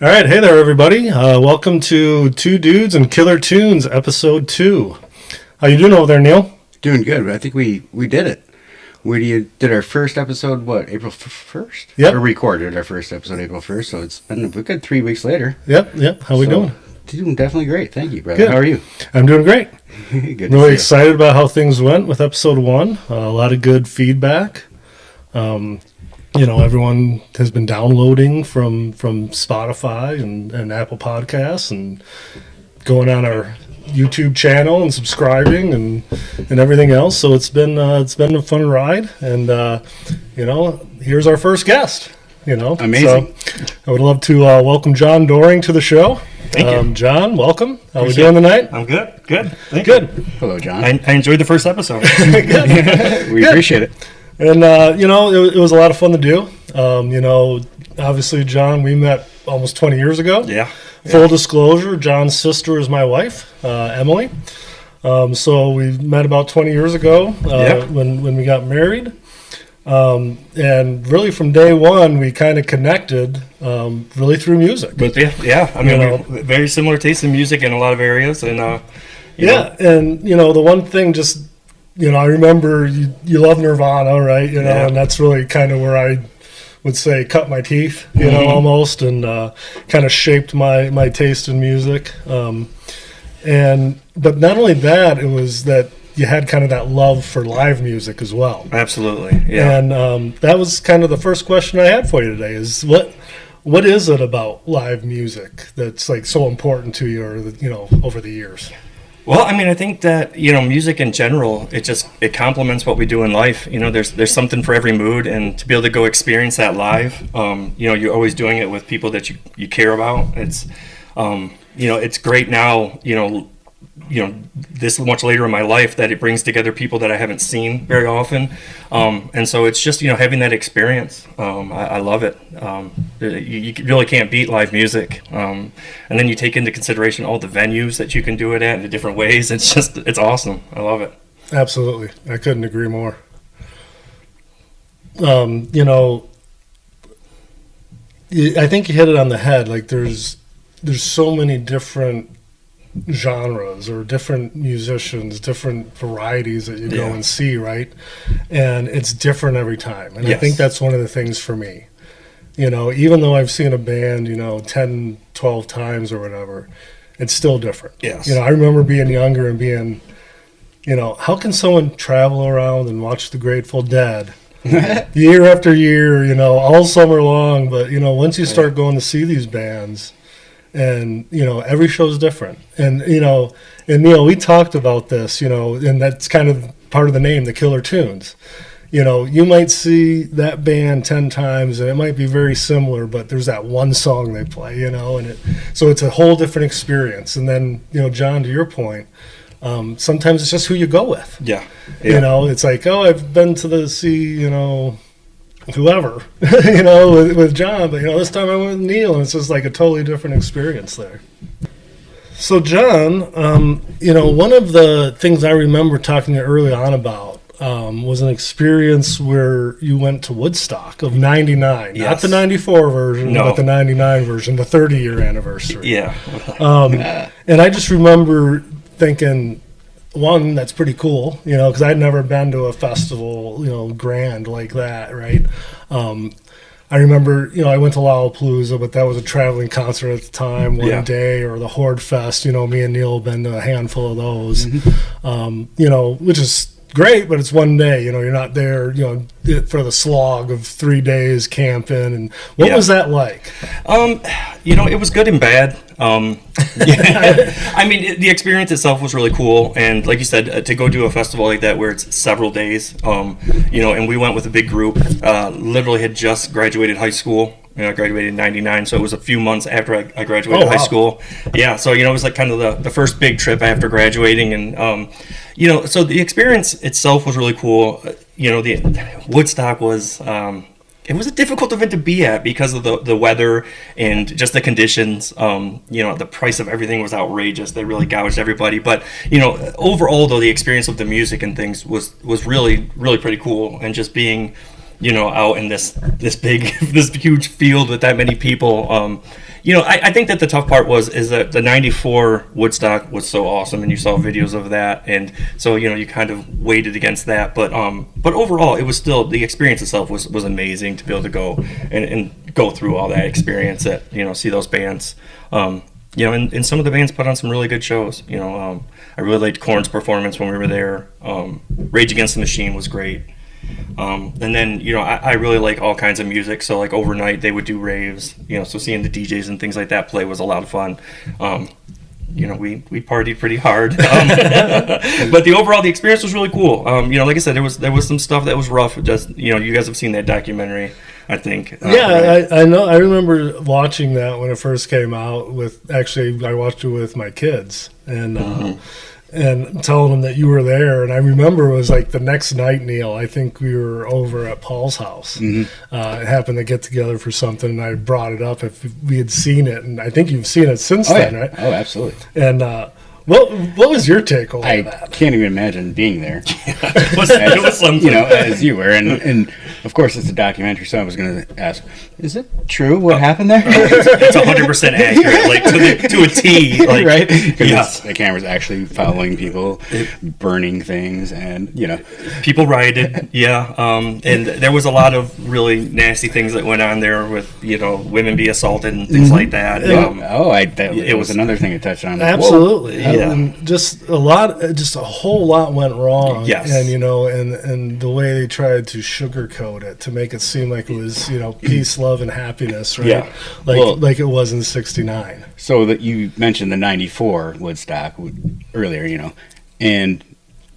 All right, hey there, everybody. Welcome to Two Dudes and Killer Tunes, Episode 2. How you doing over there, Neil? Doing good. I think we did it. We did our first episode, April 1st? Yep. Or recorded our first episode April 1st, so it's been a good 3 weeks later. Yep. How we doing? Doing definitely great. Thank you, brother. Good. How are you? I'm doing great. Good. Really excited about how things went with Episode 1. A lot of good feedback. Everyone has been downloading from Spotify and Apple Podcasts and going on our YouTube channel and subscribing and everything else. So it's been a fun ride. And here's our first guest. Amazing. So I would love to welcome Jon Dohring to the show. Thank you. John, welcome. How we doing tonight? I'm good. Thank Good. you. Hello, John. I enjoyed the first episode. We appreciate it. And, it was a lot of fun to do. Obviously, John, we met almost 20 years ago. Yeah. Full disclosure, John's sister is my wife, Emily. So we met about 20 years ago when we got married. And really from day one, we kind of connected really through music. But we very similar taste in music in a lot of areas. And, and, the one thing just... I remember you love Nirvana, right? And that's really kind of where I would say cut my teeth, almost, and kind of shaped my taste in music. But not only that, it was that you had kind of that love for live music as well. Absolutely, yeah. And that was kind of the first question I had for you today is what is it about live music that's like so important to you, or, over the years? Well, I think that, music in general, it complements what we do in life. There's something for every mood, and to be able to go experience that live, you're always doing it with people that you care about. It's, it's great now, this much later in my life that it brings together people that I haven't seen very often. And so it's just, having that experience. I love it. You really can't beat live music. And then you take into consideration all the venues that you can do it at in the different ways. It's awesome. I love it. Absolutely. I couldn't agree more. I think you hit it on the head. Like there's so many different genres or different musicians, different varieties that you go and see, right? And it's different every time. And I think that's one of the things for me. Even though I've seen a band, 10, 12 times or whatever, it's still different. Yes. I remember being younger and being, how can someone travel around and watch the Grateful Dead year after year, all summer long? But, once you start going to see these bands, and, every show's different. And, and Neil, we talked about this, and that's kind of part of the name, the Killer Tunes. You might see that band 10 times and it might be very similar, but there's that one song they play, so it's a whole different experience. And then, John, to your point, sometimes it's just who you go with. Yeah. It's like, I've been to see, whoever, with John, but this time I went with Neil, and it's just like a totally different experience there. So John, one of the things I remember talking to you early on about was an experience where you went to Woodstock of '99, not the '94 version, but the '99 version, the 30-year anniversary. Yeah. And I just remember thinking, one, that's pretty cool, because I'd never been to a festival, grand like that, right? I remember, I went to Lollapalooza, but that was a traveling concert at the time, one day, or the Horde Fest, me and Neil have been to a handful of those, which is great, but it's one day, you're not there, for the slog of 3 days camping. And what was that like? It was good and bad. The experience itself was really cool, and like you said, to go do a festival like that where it's several days, and we went with a big group. Literally had just graduated high school. I graduated in '99, so it was a few months after I graduated high school. Yeah, so it was like kind of the first big trip after graduating, and so the experience itself was really cool. The Woodstock was. It was a difficult event to be at because of the weather and just the conditions. The price of everything was outrageous. They really gouged everybody. But, overall, though, the experience of the music and things was really, really pretty cool. And just being, out in this big, this huge field with that many people. I think that the tough part is that the '94 Woodstock was so awesome, and you saw videos of that, and so you kind of weighted against that. But overall, it was still, the experience itself was amazing to be able to go and go through all that experience, that see those bands. And some of the bands put on some really good shows. I really liked Korn's performance when we were there. Rage Against the Machine was great. And then, I really like all kinds of music. So like overnight they would do raves, so seeing the DJs and things like that play was a lot of fun. We partied pretty hard. But the experience was really cool. Like I said, there was some stuff that was rough. Just, you guys have seen that documentary, I think. Yeah, I know. I remember watching that when it first came out. I watched it with my kids, and and telling them that you were there. And I remember it was like the next night, Neil, I think we were over at Paul's house. Happened to get together for something, and I brought it up if we had seen it. And I think you've seen it since then, right? Oh, absolutely. And what was your take on that? I can't even imagine being there. It was something. As you were. And of course, it's a documentary, so I was going to ask, is it true what happened there? It's 100% accurate, like to a T. Like, right? Because the camera's actually following people, burning things, and, people rioted, yeah. And there was a lot of really nasty things that went on there with, women be assaulted and things like that. It was another thing it touched on. Absolutely. Yeah. And just a whole lot went wrong. Yes. And, and the way they tried to sugarcoat it to make it seem like it was, peace, love, and happiness, right? Yeah. Like it was in '69. So that you mentioned the '94 Woodstock earlier, and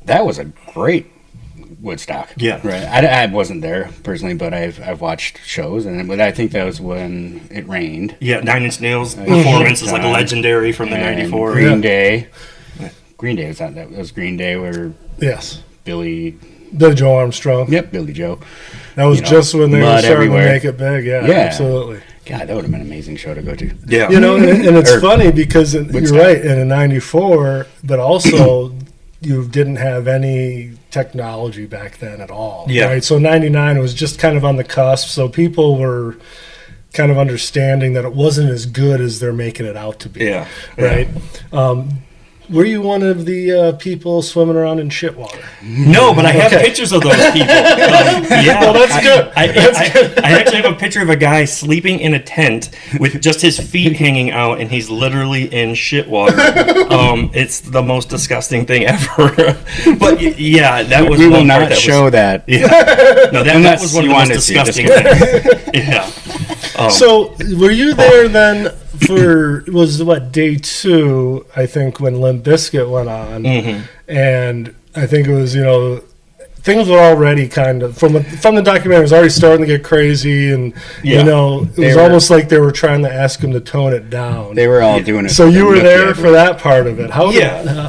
that was a great Woodstock. Yeah. Right. I wasn't there personally, but I've watched shows, but I think that was when it rained. Yeah, Nine Inch Nails performance is like legendary from the '94. Green Day. Green Day was not that. It was Green Day where Billy Joe Armstrong. Yep, Billy Joe. That was just when they were starting everywhere. to make it big. Yeah, absolutely. God, that would have been an amazing show to go to. Yeah. And it's funny because you're right, in '94, but also you didn't have any technology back then at all. Yeah. Right. So '99 was just kind of on the cusp. So people were kind of understanding that it wasn't as good as they're making it out to be. Yeah. Right. Were you one of the people swimming around in shit water? No, but I have pictures of those people. Yeah, well, that's good. I actually have a picture of a guy sleeping in a tent with just his feet hanging out, and he's literally in shit water. It's the most disgusting thing ever. But yeah, that was. We will not show that. Yeah. No, that was one of the most disgusting things. Yeah. So, were you there then? Day 2, I think, when Limp Bizkit went on, and I think it was, things were already kind of, from the documentary, it was already starting to get crazy, and, it was almost like they were trying to ask him to tone it down. They were all doing it. So you were there for that part of it.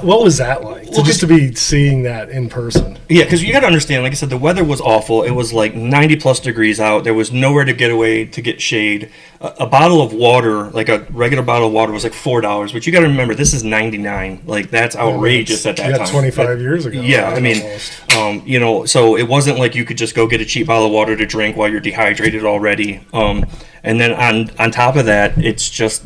What was that like, just to be seeing that in person? Yeah, because you got to understand, like I said, the weather was awful. It was like 90-plus degrees out. There was nowhere to get away to get shade. A bottle of water, like a regular bottle of water, was like $4. But you got to remember, this is '99. Like, that's outrageous at that time. 25 years ago. Yeah, I mean, so it wasn't like you could just go get a cheap bottle of water to drink while you're dehydrated already. And then on top of that, it's just,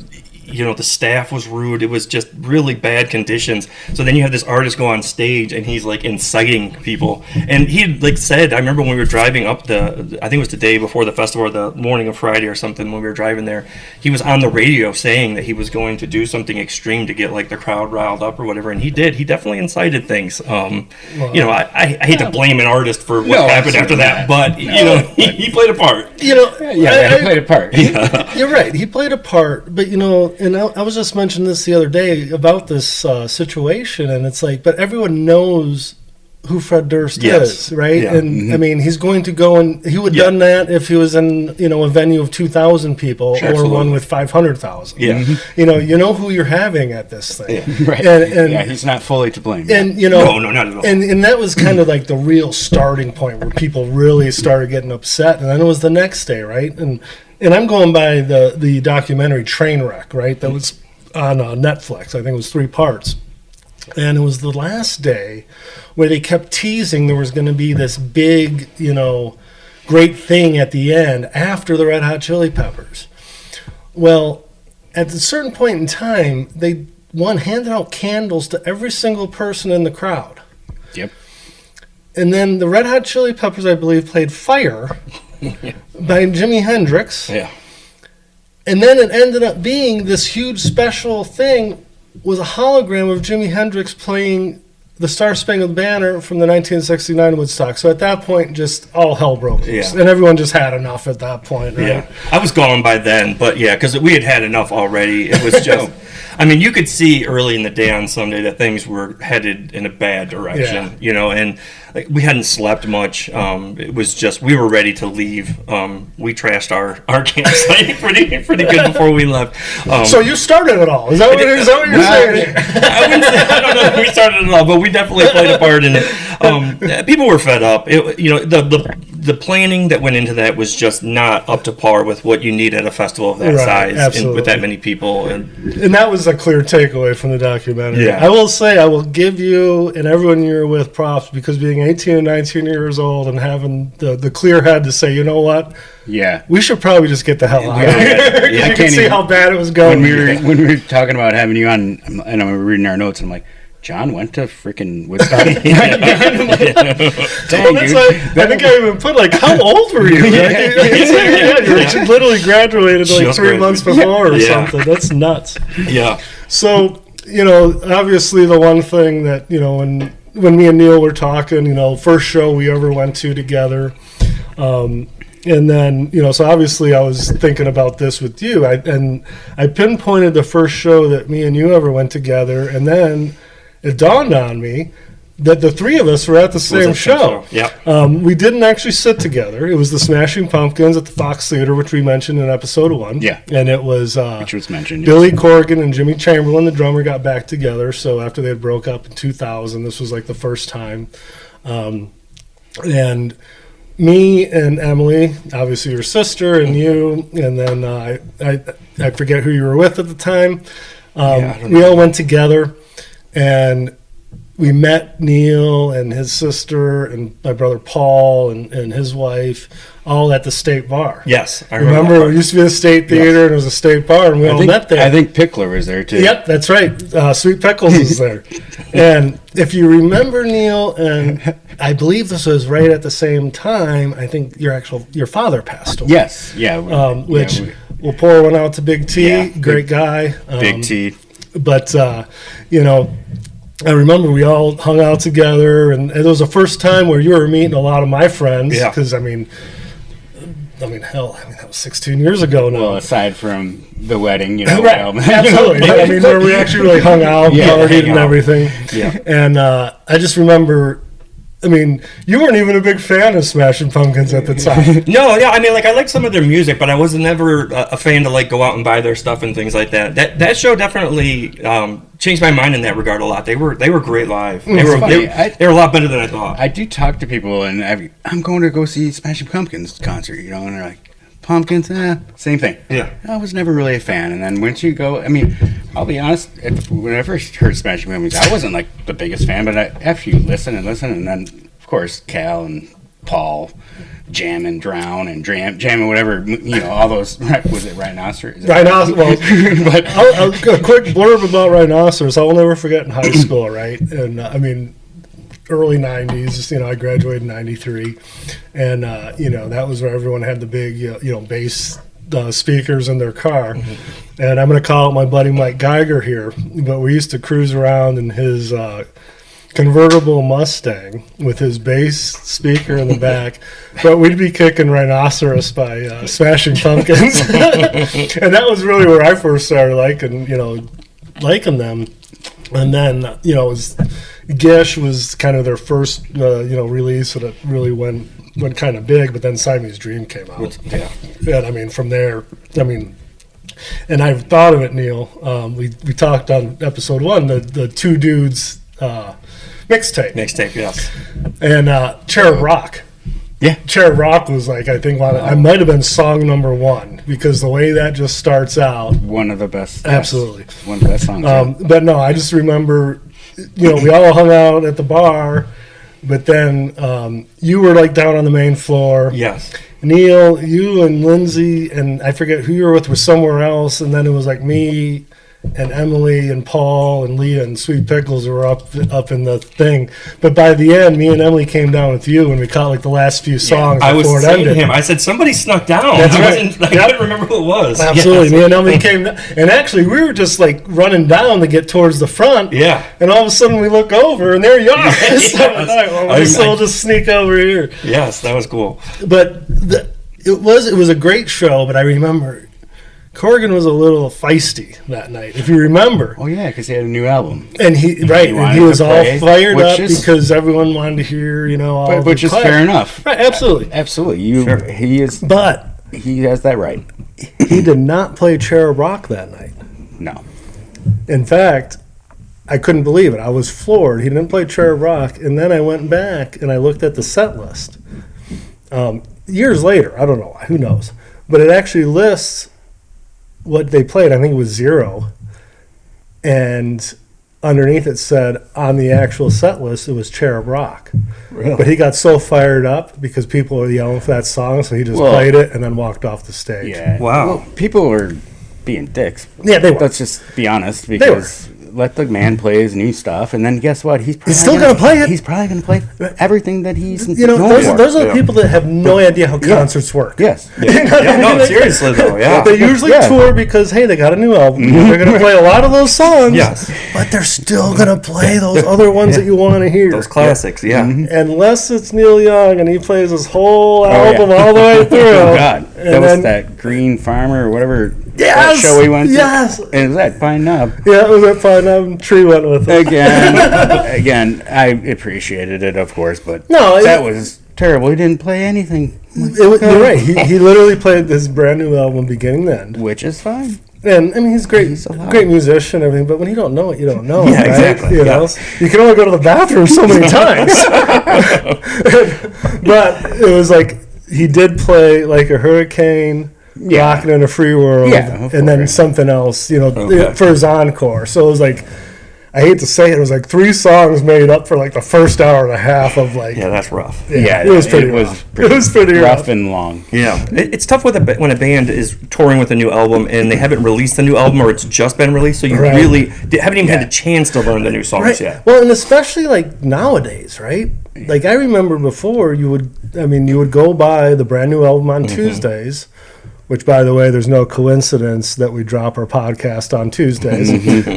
the staff was rude. It was just really bad conditions. So then you have this artist go on stage, and he's like inciting people. And he like said, I remember when we were driving up I think it was the day before the festival, or the morning of Friday or something, when we were driving there, he was on the radio saying that he was going to do something extreme to get like the crowd riled up or whatever. And he did. He definitely incited things. I hate to blame an artist for what happened after that, but he played a part. He played a part. Yeah. You're right. He played a part, but and I was just mentioning this the other day about this situation, and it's like, but everyone knows who Fred Durst is, right? Yeah. And I mean, he's going to go, and he would have done that if he was in a venue of 2,000 people, or one with 500,000. Yeah, you know who you're having at this thing, right? And he's not fully to blame. And no, not at all. And that was kind of like the real starting point where people really started getting upset, and then it was the next day, right? And I'm going by the documentary Trainwreck, right? That was on Netflix. I think it was 3 parts. And it was the last day where they kept teasing there was going to be this big, great thing at the end after the Red Hot Chili Peppers. Well, at a certain point in time, they handed out candles to every single person in the crowd. Yep. And then the Red Hot Chili Peppers, I believe, played Fire by Jimi Hendrix. Yeah. And then it ended up being this huge special thing, was a hologram of Jimi Hendrix playing the Star Spangled Banner from the 1969 Woodstock. So at that point, just all hell broke loose. Yeah. And everyone just had enough at that point, right? Yeah, I was gone by then, but yeah, because we had enough already. It was just, I mean, you could see early in the day on Sunday that things were headed in a bad direction, and like, we hadn't slept much. It was just, we were ready to leave. We trashed our campsite pretty good before we left. So you started it all. Is that what you're saying? I don't know if we started it all, but we definitely played a part in it. People were fed up. The planning that went into that was just not up to par with what you need at a festival of that size and with that many people. And that was a clear takeaway from the documentary. Yeah. I will say, I will give you and everyone you're with props, because being 18 and 19 years old and having the clear head to say, you know what? Yeah. We should probably just get the hell out of here. Yeah, You can see how bad it was going. When we were talking about having you on, and I'm reading our notes, and I'm like, John went to freaking Woodstock. Dang, that's like, I think I even put, like, how old were you? You literally graduated like 3 months before or something. That's nuts. Yeah. So, obviously the one thing that, when me and Neil were talking, first show we ever went to together, and then, so obviously I was thinking about this with you, I pinpointed the first show that me and you ever went together, and then it dawned on me that the three of us were at the same show. Yeah. We didn't actually sit together. It was the Smashing Pumpkins at the Fox Theater, which we mentioned in episode 1. Yeah. And it was, which was mentioned. Billy Corgan and Jimmy Chamberlain, the drummer, got back together. So after they had broke up in 2000, this was like the first time. And me and Emily, obviously your sister, and you, and then I forget who you were with at the time. We all went together, and we met Neil and his sister and my brother Paul and his wife all at the State Bar. Yes, I remember it used to be the State Theater, and it was a State Bar, and we all met there. I think Pickler was there too. Yep, that's right. Sweet Pickles was there. And if you remember, Neil, and I believe this was right at the same time, I think your father passed away. Yes, yeah. We'll pour one out to Big T, great guy. Big T. But, I remember we all hung out together, and it was the first time where you were meeting a lot of my friends. Yeah. Because, hell, that was 16 years ago now. Well, aside from the wedding, Right. Absolutely. Where we actually really hung out, partied and everything. Yeah. And I just remember, you weren't even a big fan of Smashing Pumpkins at the time. No, yeah, I liked some of their music, but I was never a fan to go out and buy their stuff and things like that. That show definitely changed my mind in that regard a lot. They were great live. They were a lot better than I thought. I do talk to people, and I'm going to go see Smashing Pumpkins concert, and they're like, Pumpkins, same thing. Yeah. I was never really a fan, and then once you go, I'll be honest, when I first heard Smashing Pumpkins, I wasn't the biggest fan, but after you listen, and then, of course, Cal and Paul jamming, jamming, whatever, all those, was it Rhinoceros? Rhinoceros, but a quick blurb about Rhinoceros. I will never forget in high school, right? And, early 90s, I graduated in 93, and that was where everyone had the big bass speakers in their car. Mm-hmm. And I'm going to call out my buddy Mike Geiger here, but we used to cruise around in his convertible Mustang with his bass speaker in the back, but we'd be kicking Rhinoceros by Smashing Pumpkins. And that was really where I first started liking them. And then it was Gish was kind of their first release, and it really went kind of big, but then Siamese Dream came out. Yeah. And from there, and I've thought of it, Neil, we talked on episode 1, the Two Dudes mixtape, yes. And Cherub Rock. Yeah. Cherub Rock was I think I might have been song number 1, because the way that just starts out. One of the best. Absolutely. One of the best songs. But no, I just remember, we all hung out at the bar, but then you were like down on the main floor. Yes. Neil, you and Lindsay, and I forget who you were with, was somewhere else, and then it was like me and Emily and Paul and Leah and Sweet Pickles were up in the thing. But by the end, me and Emily came down with you, and we caught like the last few songs I was before it saying ended. to him, I said, somebody snuck down. That's I right. I couldn't remember who it was. Absolutely. Yes. Me and Emily came, and actually we were just like running down to get towards the front. Yeah. And all of a sudden we look over, and there you are. Yes. So, all right, well, we'll just sneak over here. Yes, that was cool. But it was a great show. But I remember Corrigan was a little feisty that night, if you remember. Oh yeah, because he had a new album, And he wanted was to all play, fired which up is- because everyone wanted to hear, all which the is clap. fair enough. Right, absolutely. Absolutely, Sure. He has that right. He did not play Cherub Rock that night. No, In fact, I couldn't believe it. I was floored. He didn't play Cherub Rock, and then I went back and I looked at the set list. Years later, I don't know, who knows, but it actually lists what they played. I think it was 0, and underneath it said on the actual set list it was Cherub Rock. really. But he got so fired up because people were yelling for that song, so he just Well, played it and then walked off the stage. Yeah. Wow. Well, people were being dicks. Yeah, they were. Let's just be honest, because let the man play his new stuff, and then guess what? He's still gonna play it. He's probably gonna play everything that he's Those are the Yeah. people that have no idea how concerts work. Yes. Yeah, no, seriously though, yeah. They usually Yeah. tour because, hey, they got a new album. They're going to play a lot of those songs. Yes. But they're still going to play those other ones that you want to hear. Those classics, yeah. Unless it's Neil Young and he plays his whole yeah. album all the way through. Oh God, And that was then- that Green Farmer or whatever Yes! that show we went to. Yes! And it was at Pine Knob. Yeah, it was that fine. Tree went with it. Again, I appreciated it, of course, but No, that was terrible. He didn't play anything, You're right. He literally played this brand new album beginning to end. which is fine. And I mean, he's great, He's alive. great musician and everything. But when you don't know it, you don't know. Yeah, right? exactly, You yeah. know, you can only go to the bathroom so many times. But it was like he did play like a hurricane, Yeah. rocking in a free world, Yeah, of and then course. something else. Okay. For his encore. So it was like, I hate to say it, it was like 3 songs made up for like the first hour and a half of like. Yeah, that's rough. Yeah, it was pretty rough. It was pretty rough. and long. Yeah, it's tough with when a band is touring with a new album and they haven't released the new album or it's just been released, so you Right. really haven't even had a chance to learn the new songs Right. yet. Well, and especially like nowadays, right? Like I remember before you would go buy the brand new album on Tuesdays, which by the way, there's no coincidence that we drop our podcast on Tuesdays.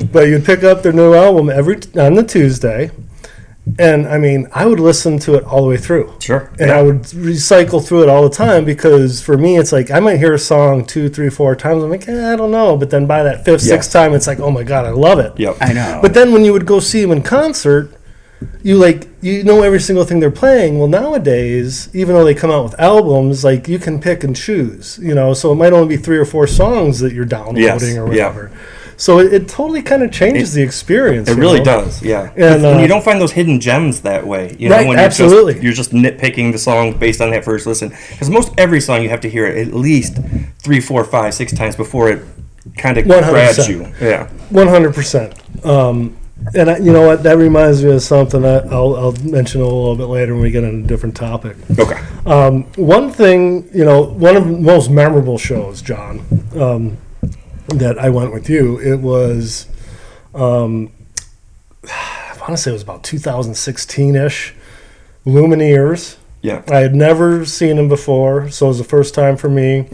But you'd pick up their new album on the Tuesday. And I mean, I would listen to it all the way through. Sure. And I would recycle through it all the time because for me, it's like I might hear a song 2, 3, 4 times. I'm like, I don't know. But then by that 5th, 6th time, it's like, oh my God, I love it. Yep. I know. But then when you would go see them in concert, you know every single thing they're playing. Well, nowadays, even though they come out with albums, like you can pick and choose, so it might only be 3 or 4 songs that you're downloading Yes, or yeah. whatever. So it totally kind of changes the experience. It really does, yeah. And, And you don't find those hidden gems that way, Right, when absolutely. you're just nitpicking the song based on that first listen. Because most every song you have to hear it at least 3, 4, 5, 6 times before it kind of 100%. grabs you. Yeah. 100%. And you know what? That reminds me of something I'll mention a little bit later when we get on a different topic. Okay. One thing, one of the most memorable shows, John, that I went with you, it was, I want to say it was about 2016-ish, Lumineers. Yeah. I had never seen them before, so it was the first time for me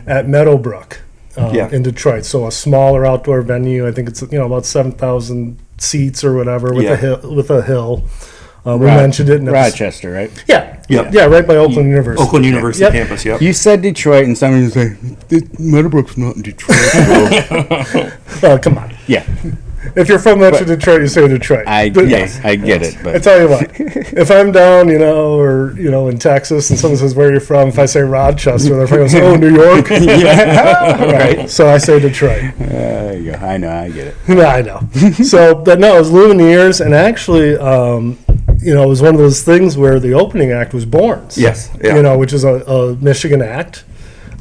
at Meadowbrook in Detroit. So a smaller outdoor venue. I think it's about 7,000 seats or whatever with a hill. We mentioned it in Rochester, right? Yeah, Yep. yeah, right by Oakland University. Oakland University Yep. campus, yep. You said Detroit, and somebody was like, Meadowbrook's not in Detroit. Oh, come on. Yeah. If you're from Metro Detroit, you say Detroit. I But get it, I but tell you what, if I'm down, or in Texas, and someone says where you're from, if I say Rochester, they're going to say, "Oh, New York." Right. So I say Detroit. there you go. I know, I get it. Yeah, I know. So, but no, it was Lumineers, and actually, it was one of those things where the opening act was Borns. Yes, yeah. Which is a Michigan act.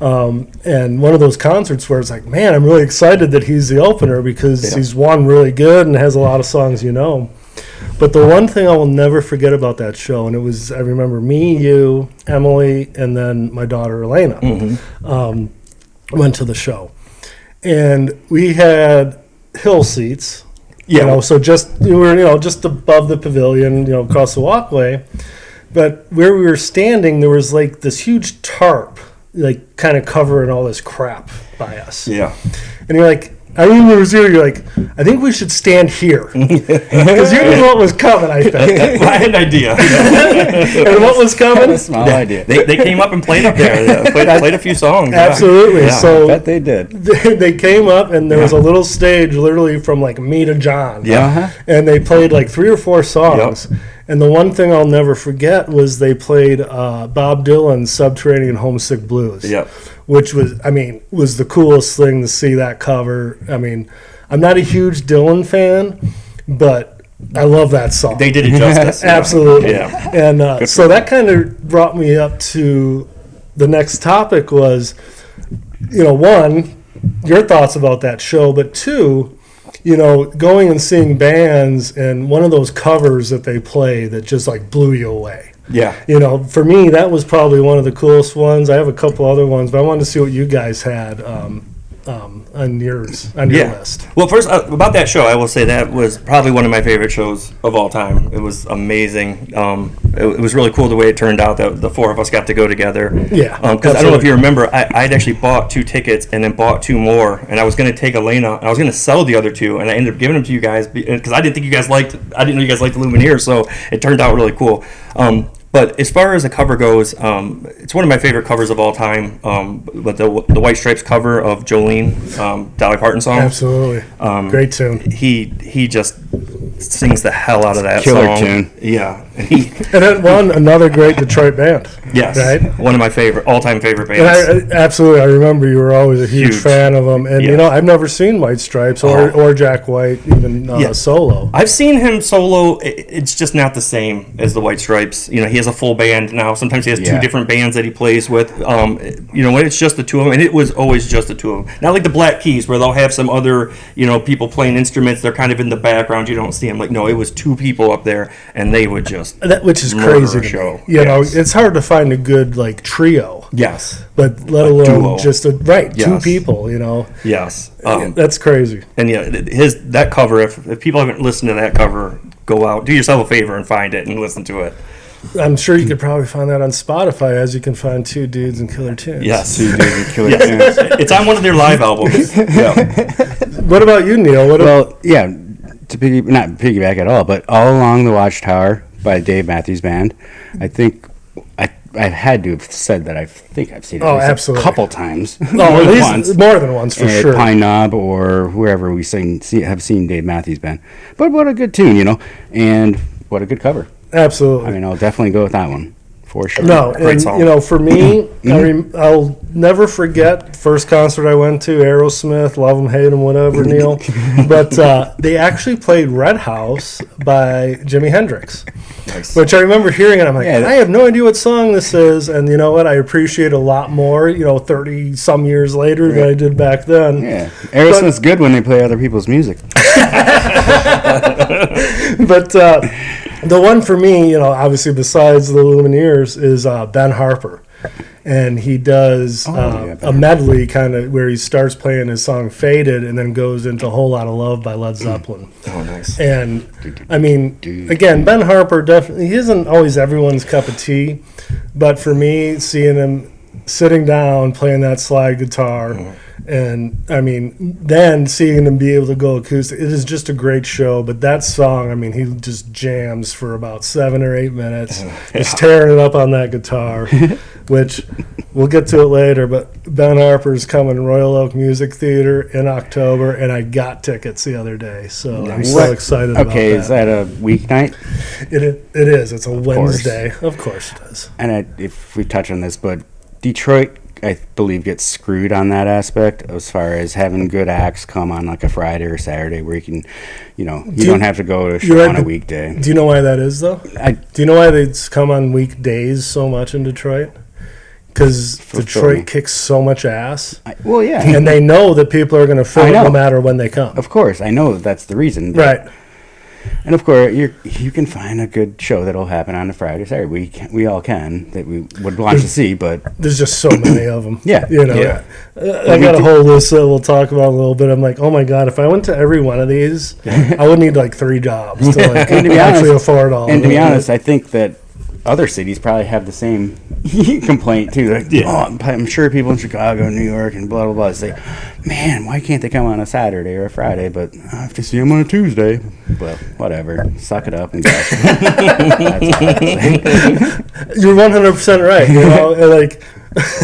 And one of those concerts where it's like, man, I'm really excited that he's the opener because he's one really good and has a lot of songs. But But the one thing I will never forget about that show, and I remember me, you, Emily, and then my daughter Elena went to the show. And we had hill seats, so we were, just above the pavilion, across the walkway. But where we were standing, there was like this huge tarp, like kind of covering all this crap by us. Yeah. And you're like, I remember it was you're like, I think we should stand here. Because you knew what was coming, I think. I had an idea. And what was coming? A small idea. They came up and played up there. Played a few songs. Absolutely. Yeah. So I bet they did. They came up, and there was a little stage literally from like me to John. Yeah. And they played like 3 or 4 songs. Yep. And the one thing I'll never forget was they played Bob Dylan's Subterranean Homesick Blues. Yep. Which was the coolest thing to see that cover. I mean, I'm not a huge Dylan fan, but I love that song. They did it justice. Absolutely. Yeah. And so that kind of brought me up to the next topic was, one, your thoughts about that show, but 2, going and seeing bands and one of those covers that they play that just like blew you away. Yeah. For me, that was probably one of the coolest ones. I have a couple other ones, but I wanted to see what you guys had on your list. Well, first, about that show, I will say that was probably one of my favorite shows of all time. It was amazing. It was really cool the way it turned out that the 4 of us got to go together. Yeah. Because I don't know if you remember, I'd actually bought 2 tickets and then bought 2 more, and I was going to take Elena, and I was going to sell the other 2, and I ended up giving them to you guys because I didn't know you guys liked the Lumineers, so it turned out really cool. But as far as the cover goes, it's one of my favorite covers of all time. But the White Stripes cover of Jolene, Dolly Parton song. Absolutely, great tune. He just sings the hell out of that Killer song. Tune. Yeah, and it won another great Detroit band. Yes, right. One of my all-time favorite bands. And I remember you were always a huge fan of them. And I've never seen White Stripes or Jack White even solo. I've seen him solo. It's just not the same as the White Stripes. He has a full band now. Sometimes he has 2 different bands that he plays with. When it's just the 2 of them, and it was always just the 2 of them. Not like the Black Keys where they'll have some other people playing instruments. They're kind of in the background. You don't see them. Like no, it was 2 people up there, and they would just which is crazy to show. Me. It's hard to find a good like trio. Yes, but let alone duo. Just 2 people. Yes, that's crazy. And that cover. If people haven't listened to that cover, go out, do yourself a favor, and find it and listen to it. I'm sure you could probably find that on Spotify, as you can find 2 Dudes and Killer Tunes. Yes, 2 Dudes and Killer Tunes. It's on one of their live albums. What about you, Neil? To not piggyback at all, but All Along the Watchtower by Dave Matthews Band. I think I had to have said that I think I've seen it absolutely. A couple times. At least more than once for sure. Pine Knob or wherever we have seen Dave Matthews Band. But what a good tune, and what a good cover. Absolutely. I mean, I'll definitely go with that one for sure. No, and for me, I'll never forget first concert I went to, Aerosmith, love them, hate them, whatever, Neil. But they actually played Red House by Jimi Hendrix, which I remember hearing, and I'm like, I have no idea what song this is, and you know what? I appreciate it a lot more, 30 some years later than I did back then. Yeah, Aerosmith's good when they play other people's music. But the one for me, obviously besides the Lumineers, is Ben Harper. And he does a medley kind of where he starts playing his song Faded and then goes into A Whole Lot of Love by Led Zeppelin. Oh, nice. And, I mean, again, Ben Harper definitely, he isn't always everyone's cup of tea, but for me, seeing him sitting down playing that slide guitar, and I mean, then seeing him be able to go acoustic, it is just a great show. But that song, I mean, he just jams for about 7 or 8 minutes, just tearing it up on that guitar, which we'll get to it later. But Ben Harper's coming to Royal Oak Music Theater in October, and I got tickets the other day, so I'm so excited about that. Okay, is that a weeknight? It is. It's a Wednesday. Of course it is. And if we touch on this, but Detroit, I believe, gets screwed on that aspect as far as having good acts come on like a Friday or Saturday where you can, you don't have to go to a show on a weekday. Do you know why that is, though? Do you know why they come on weekdays so much in Detroit? Because Detroit kicks so much ass. Yeah. And they know that people are going to fill it no matter when they come. Of course. I know that's the reason. Right. And of course, you can find a good show that'll happen on a Friday, Saturday. We all can that we would want to see, but there's just so many of them. Yeah, you know. yeah. I got a whole list that we'll talk about in a little bit. I'm like, oh my god, if I went to every one of these, I would need like 3 jobs to like actually afford all. And to be honest, I think that other cities probably have the same complaint too. Like, I'm sure people in Chicago, New York, and blah blah blah say, "Man, why can't they come on a Saturday or a Friday? But I have to see them on a Tuesday." Well, whatever. Suck it up and go. That's all I say. You're 100% right. You know, and like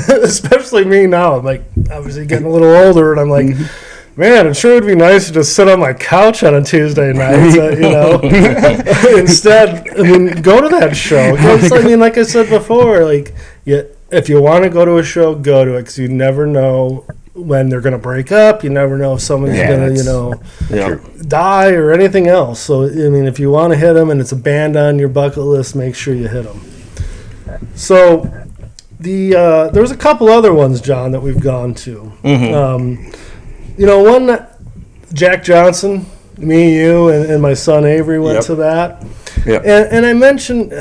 especially me now. I'm like obviously getting a little older, and I'm like. Man, it sure would be nice to just sit on my couch on a Tuesday night, you know. Instead, I mean, go to that show. I mean, like I said before, like, if you want to go to a show, go to it because you never know when they're going to break up. You never know if someone's going to, you know, die or anything else. So, I mean, if you want to hit them and it's a band on your bucket list, make sure you hit them. So, there's a couple other ones, John, that we've gone to. Mm-hmm. You know, one, Jack Johnson, me, you, and my son Avery went to that. Yep. And I mentioned,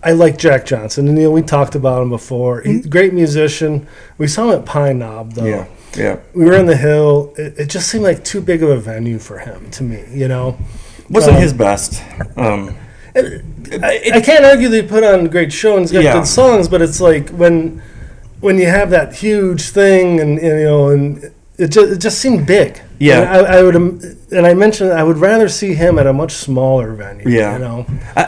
I like Jack Johnson, and you know, we talked about him before. He's a great musician. We saw him at Pine Knob, though. Yeah. We were in the Hill. It just seemed like too big of a venue for him, to me, you know. Wasn't his best. I can't argue that he put on a great show and he's got good songs, but it's like when you have that huge thing and you know, and it just seemed big. Yeah, and I would, and I mentioned I would rather see him at a much smaller venue. Yeah,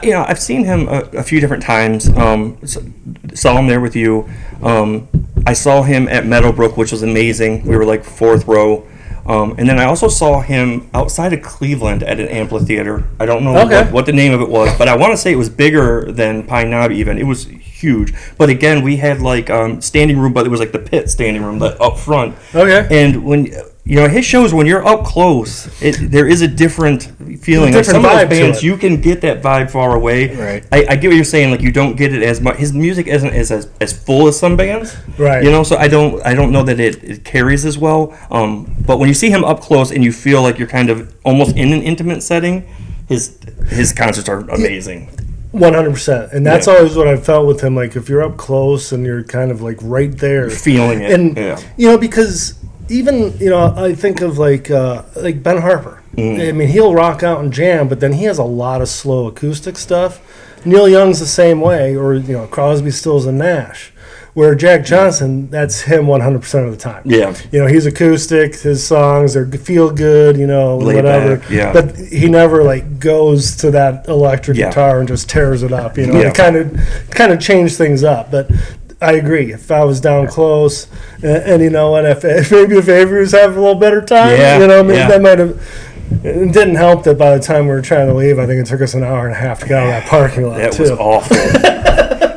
you know, I've seen him a few different times. Saw him there with you. I saw him at Meadowbrook, which was amazing. We were like 4th row. And then I also saw him outside of Cleveland at an amphitheater. I don't know what the name of it was, but I want to say it was bigger than Pine Knob even. It was huge. But again, we had like standing room, but it was like the pit standing room up front. Okay. And when you know his shows, when you're up close, there is a different feeling. Like some of those bands, you can get that vibe far away. Right. I get what you're saying. Like you don't get it as much. His music isn't as full as some bands. Right. You know, so I don't know that it carries as well. But when you see him up close and you feel like you're kind of almost in an intimate setting, his concerts are amazing. 100%, and that's always what I felt with him. Like if you're up close and you're kind of like right there, feeling it, and you know, because even you know, I think of like Ben Harper. I mean, he'll rock out and jam, but then he has a lot of slow acoustic stuff. Neil Young's the same way, or you know, Crosby, Stills, and Nash. Where Jack Johnson, that's him 100% of the time. Yeah. You know, he's acoustic, his songs are feel good, you know, whatever. Back, but he never, like, goes to that electric guitar and just tears it up, you know. It kind of changed things up. But I agree. If I was down close, and you know what, if Avery was having a little better time, you know, maybe that might have... It didn't help that by the time we were trying to leave, I think it took us an hour and a half to get out of that parking lot, That was awful.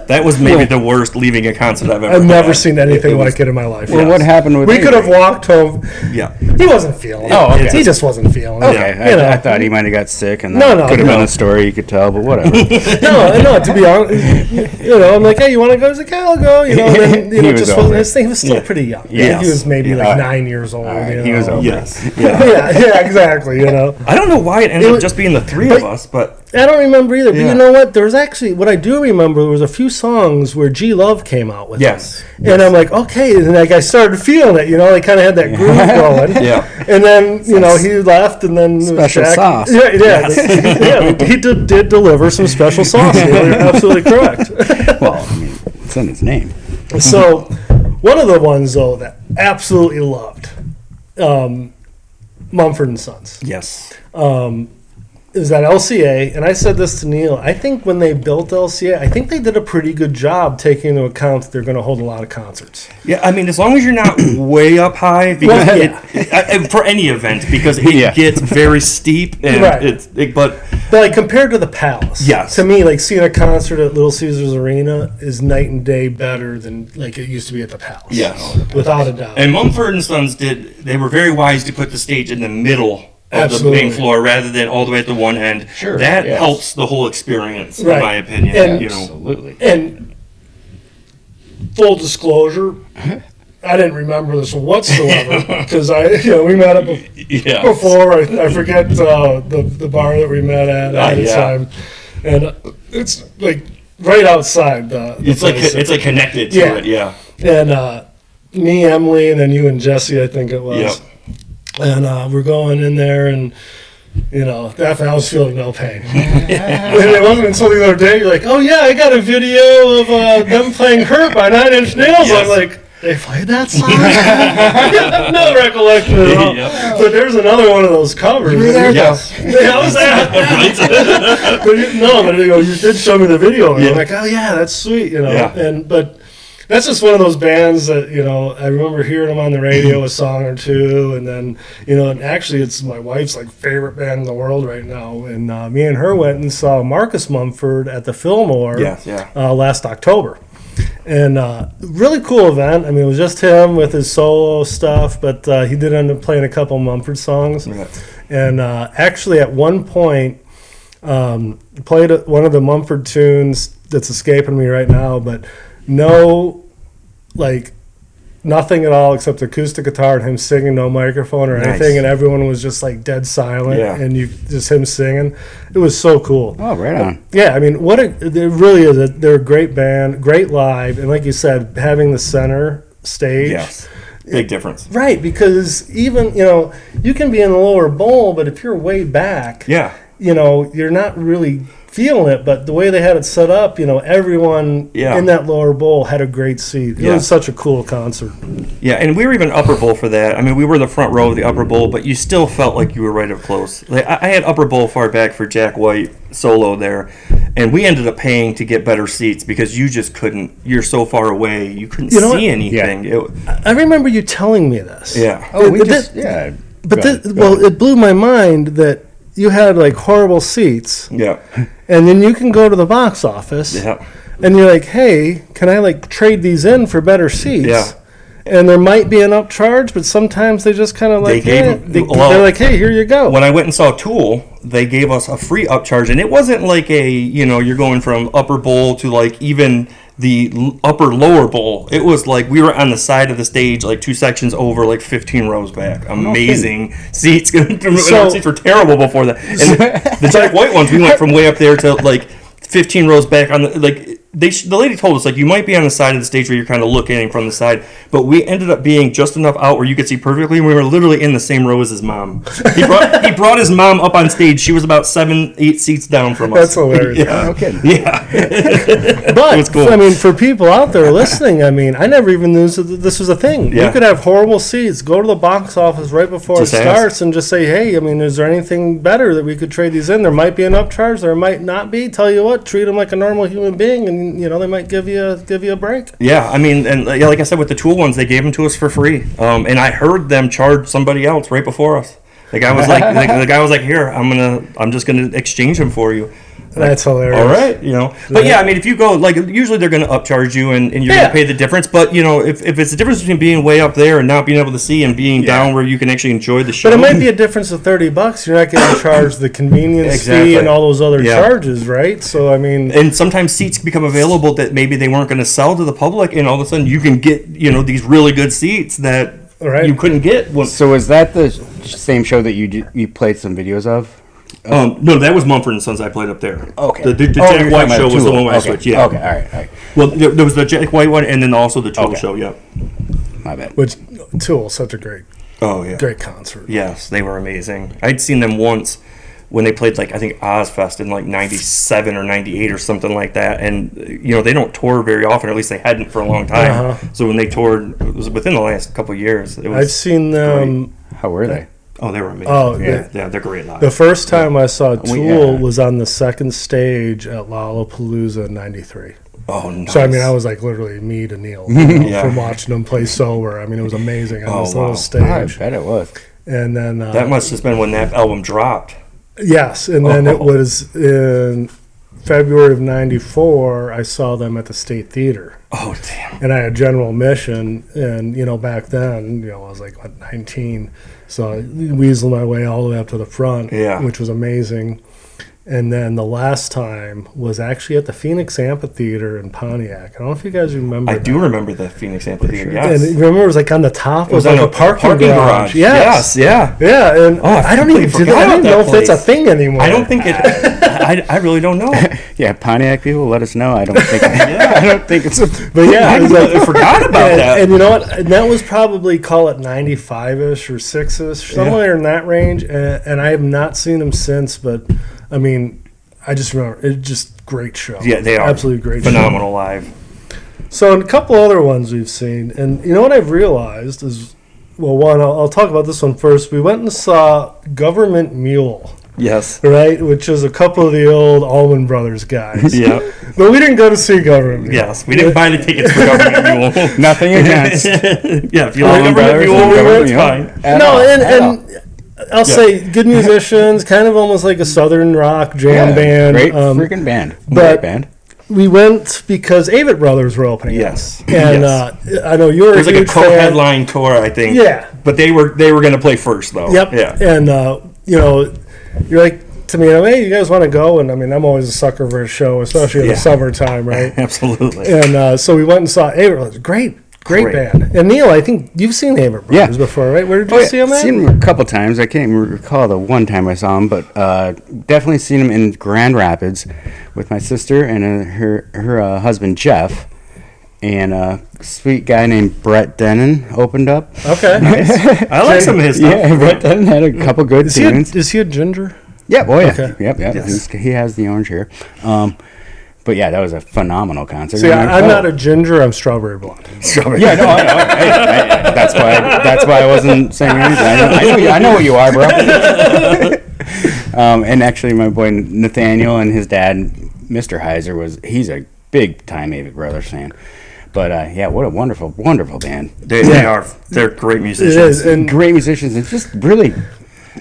That was maybe the worst leaving a concert I've ever I've never seen anything like it in my life. Well, what happened with We could have walked home. Yeah. He wasn't feeling it. Oh, okay. He just wasn't feeling it. Okay. I thought he might have got sick, and that could have been a story you could tell, but whatever. No, to be honest, you know, I'm like, hey, you want to go? He's like, yeah, I'll go. You know, and then, you know, he was still pretty young. Yeah. He was maybe like 9 years old. He was over. Yes. Yeah, exactly, you know. I don't know why it ended up just being the three of us, but... I don't remember either, but you know what? There was actually, what I do remember, there was a few songs where G Love came out with us. And I'm like, okay, and like I started feeling it, you know, they kind of had that groove going. And then, you know, he left, and then special sauce. He did deliver some special sauce. You're absolutely correct. Well, I mean, it's in his name. So, one of the ones though that absolutely loved, Mumford and Sons. Yes. Is that LCA, and I said this to Neil, I think when they built LCA, I think they did a pretty good job taking into account that they're going to hold a lot of concerts. Yeah, I mean, as long as you're not way up high, because for any event, because it gets very steep, and but like compared to the Palace, to me, like seeing a concert at Little Caesars Arena is night and day better than like it used to be at the Palace. Yes, without a doubt. And Mumford and Sons they were very wise to put the stage in the middle of the main floor rather than all the way at the one end. Sure. That helps the whole experience, in my opinion. And, you know. Absolutely. And full disclosure, I didn't remember this whatsoever because we met up before. I forget the bar that we met at the time, and it's like right outside the place. It's like connected to it, yeah. And me, Emily, and then you and Jesse, I think it was. Yep. And we're going in there, and I was feeling no pain. And it wasn't until the other day you're like, oh yeah, I got a video of them playing "Hurt" by Nine Inch Nails. Yes. I'm like, they played that song? No recollection at all. Yep. But there's another one of those covers. Yes. Yeah, I was there. But you did show me the video. And I'm like, oh yeah, that's sweet. Yeah. But that's just one of those bands that, I remember hearing them on the radio a song or two, and then, and actually it's my wife's favorite band in the world right now. And me and her went and saw Marcus Mumford at the Fillmore last October. And really cool event. I mean, it was just him with his solo stuff, but he did end up playing a couple Mumford songs. Yeah. And actually at one point, played one of the Mumford tunes that's escaping me right now, but nothing at all except acoustic guitar and him singing, no microphone or anything, and everyone was just dead silent, and just him singing. It was so cool. Oh, right on. Yeah, I mean, it really is. They're a great band, great live, and like you said, having the center stage. Yes, big difference. Right, because even, you can be in the lower bowl, but if you're way back, you're not really feeling it, but the way they had it set up, everyone in that lower bowl had a great seat. It was such a cool concert. Yeah, and we were even upper bowl for that. I mean, we were the front row of the upper bowl, but you still felt like you were right up close. I had upper bowl far back for Jack White solo there, and we ended up paying to get better seats because you just couldn't. You're so far away, you couldn't see anything. Yeah. I remember you telling me this. Yeah. Oh, it blew my mind that you had horrible seats. Yeah. And then you can go to the box office. Yeah. And you're like, hey, can I trade these in for better seats? Yeah. And there might be an upcharge, but sometimes they just kind of they're like, hey, here you go. When I went and saw Tool, they gave us a free upcharge, and it wasn't like you're going from upper bowl to even the upper lower bowl. It was we were on the side of the stage, 2 sections over, 15 rows back. Amazing seats. Our seats were terrible before that. And the Jack White ones, we went from way up there to 15 rows back on the the lady told us you might be on the side of the stage where you're kind of looking from the side, but we ended up being just enough out where you could see perfectly, and we were literally in the same row as his mom. He brought his mom up on stage. She was about 7-8 seats down from us. That's hilarious. Yeah. No kidding. Yeah. But it was cool. I mean, for people out there listening, I mean, I never even knew this was a thing. Yeah. You could have horrible seats, go to the box office right before it starts, and just say, hey, I mean, is there anything better that we could trade these in? There might be an upcharge, there might not be. Tell you what, treat them like a normal human being, and they might give you a break. Yeah, I mean, and like I said, with the Tool ones, they gave them to us for free. And I heard them charge somebody else right before us. The guy was the guy was like, here, I'm just gonna exchange them for you. That's hilarious. All right, But yeah, I mean, if you go, usually they're going to upcharge you and you're going to pay the difference. But, if it's the difference between being way up there and not being able to see and being down where you can actually enjoy the show. But it might be a difference of $30. You're not getting charged the convenience fee and all those other charges, right? So, I mean. And sometimes seats become available that maybe they weren't going to sell to the public, and all of a sudden you can get, these really good seats that you couldn't get. So is that the same show that you played some videos of? No, that was Mumford & Sons I played up there. Okay. The Jack White show was the one where I switched, yeah. Okay, all right. Well, there was the Jack White one and then also the Tool show, yeah. My bad. Which, Tool, such a great concert. Yes, they were amazing. I'd seen them once when they played, I think, Ozfest in, 97 or 98 or something like that. And, they don't tour very often, or at least they hadn't for a long time. Uh-huh. So when they toured, it was within the last couple of years. I've seen them. How were they? Oh, they were amazing. Oh, yeah, they're great live. The first time I saw Tool was on the second stage at Lollapalooza in '93. Oh, nice. So, I mean, I was literally me to Neil from watching them play sober. I mean, it was amazing on this little stage. I bet it was. And then that must have been when that album dropped. Yes, and then it was in February of '94. I saw them at the State Theater. Oh, damn. And I had general admission, and back then, I was 19. So I weaseled my way all the way up to the front, which was amazing. And then the last time was actually at the Phoenix Amphitheater in Pontiac. I don't know if you guys remember. I do remember the Phoenix Amphitheater. Sure. Yes. And remember, it was like on the top. It was like on a parking garage. Yes. Yeah. Yeah. And I don't even know if that's a thing anymore. I don't think it. I really don't know. Yeah, Pontiac people, let us know. I don't think. I don't think it's. But yeah, I forgot about that. And you know what? And that was probably, call it 95-ish or 6-ish, somewhere in that range. And I have not seen them since, but I mean, I just remember it's just great show. Yeah, they are absolutely great. Phenomenal live. So, and a couple other ones we've seen, and you know what I've realized is, well, one, I'll talk about this one first. We went and saw Government Mule. Yes. Right, which is a couple of the old Allman Brothers guys. Yeah. But we didn't go to see Government Mule. Yes, we didn't buy the tickets for Government Mule. Nothing against. Yeah, if you like Government Mule, it's fine. And I'll say good musicians, kind of almost like a southern rock jam band. Great freaking band. But great band. We went because Avett Brothers were opening. Yes. And I know you were It was a like a huge co-headline tour, I think. Yeah. But they were going to play first, though. Yep. Yeah. And, you know, you're like, to me, hey, you guys want to go? And I mean, I'm always a sucker for a show, especially in the summertime, right? Absolutely. And so we went and saw Avett Brothers. Great band. And Neil, I think you've seen the Avett Brothers before, right? Where did you see them at? I've seen them a couple times. I can't even recall the one time I saw them, but definitely seen them in Grand Rapids with my sister and her husband, Jeff. And a sweet guy named Brett Denon opened up. Okay. Nice. I like some of his stuff. Yeah, Brett Denon had a couple good tunes. Is he a ginger? Yeah, oh yeah. Okay. Yep. Yes. He has the orange hair. But yeah, that was a phenomenal concert. See, I'm not a ginger. I'm strawberry blonde. Yeah, no, I know. Hey, that's why I wasn't saying anything. I know what you are, bro. And actually, my boy Nathaniel and his dad, Mr. Heiser, he's a big time Avett Brothers fan. But yeah, what a wonderful band. They are. They're great musicians. It is, and Great musicians. It's just really.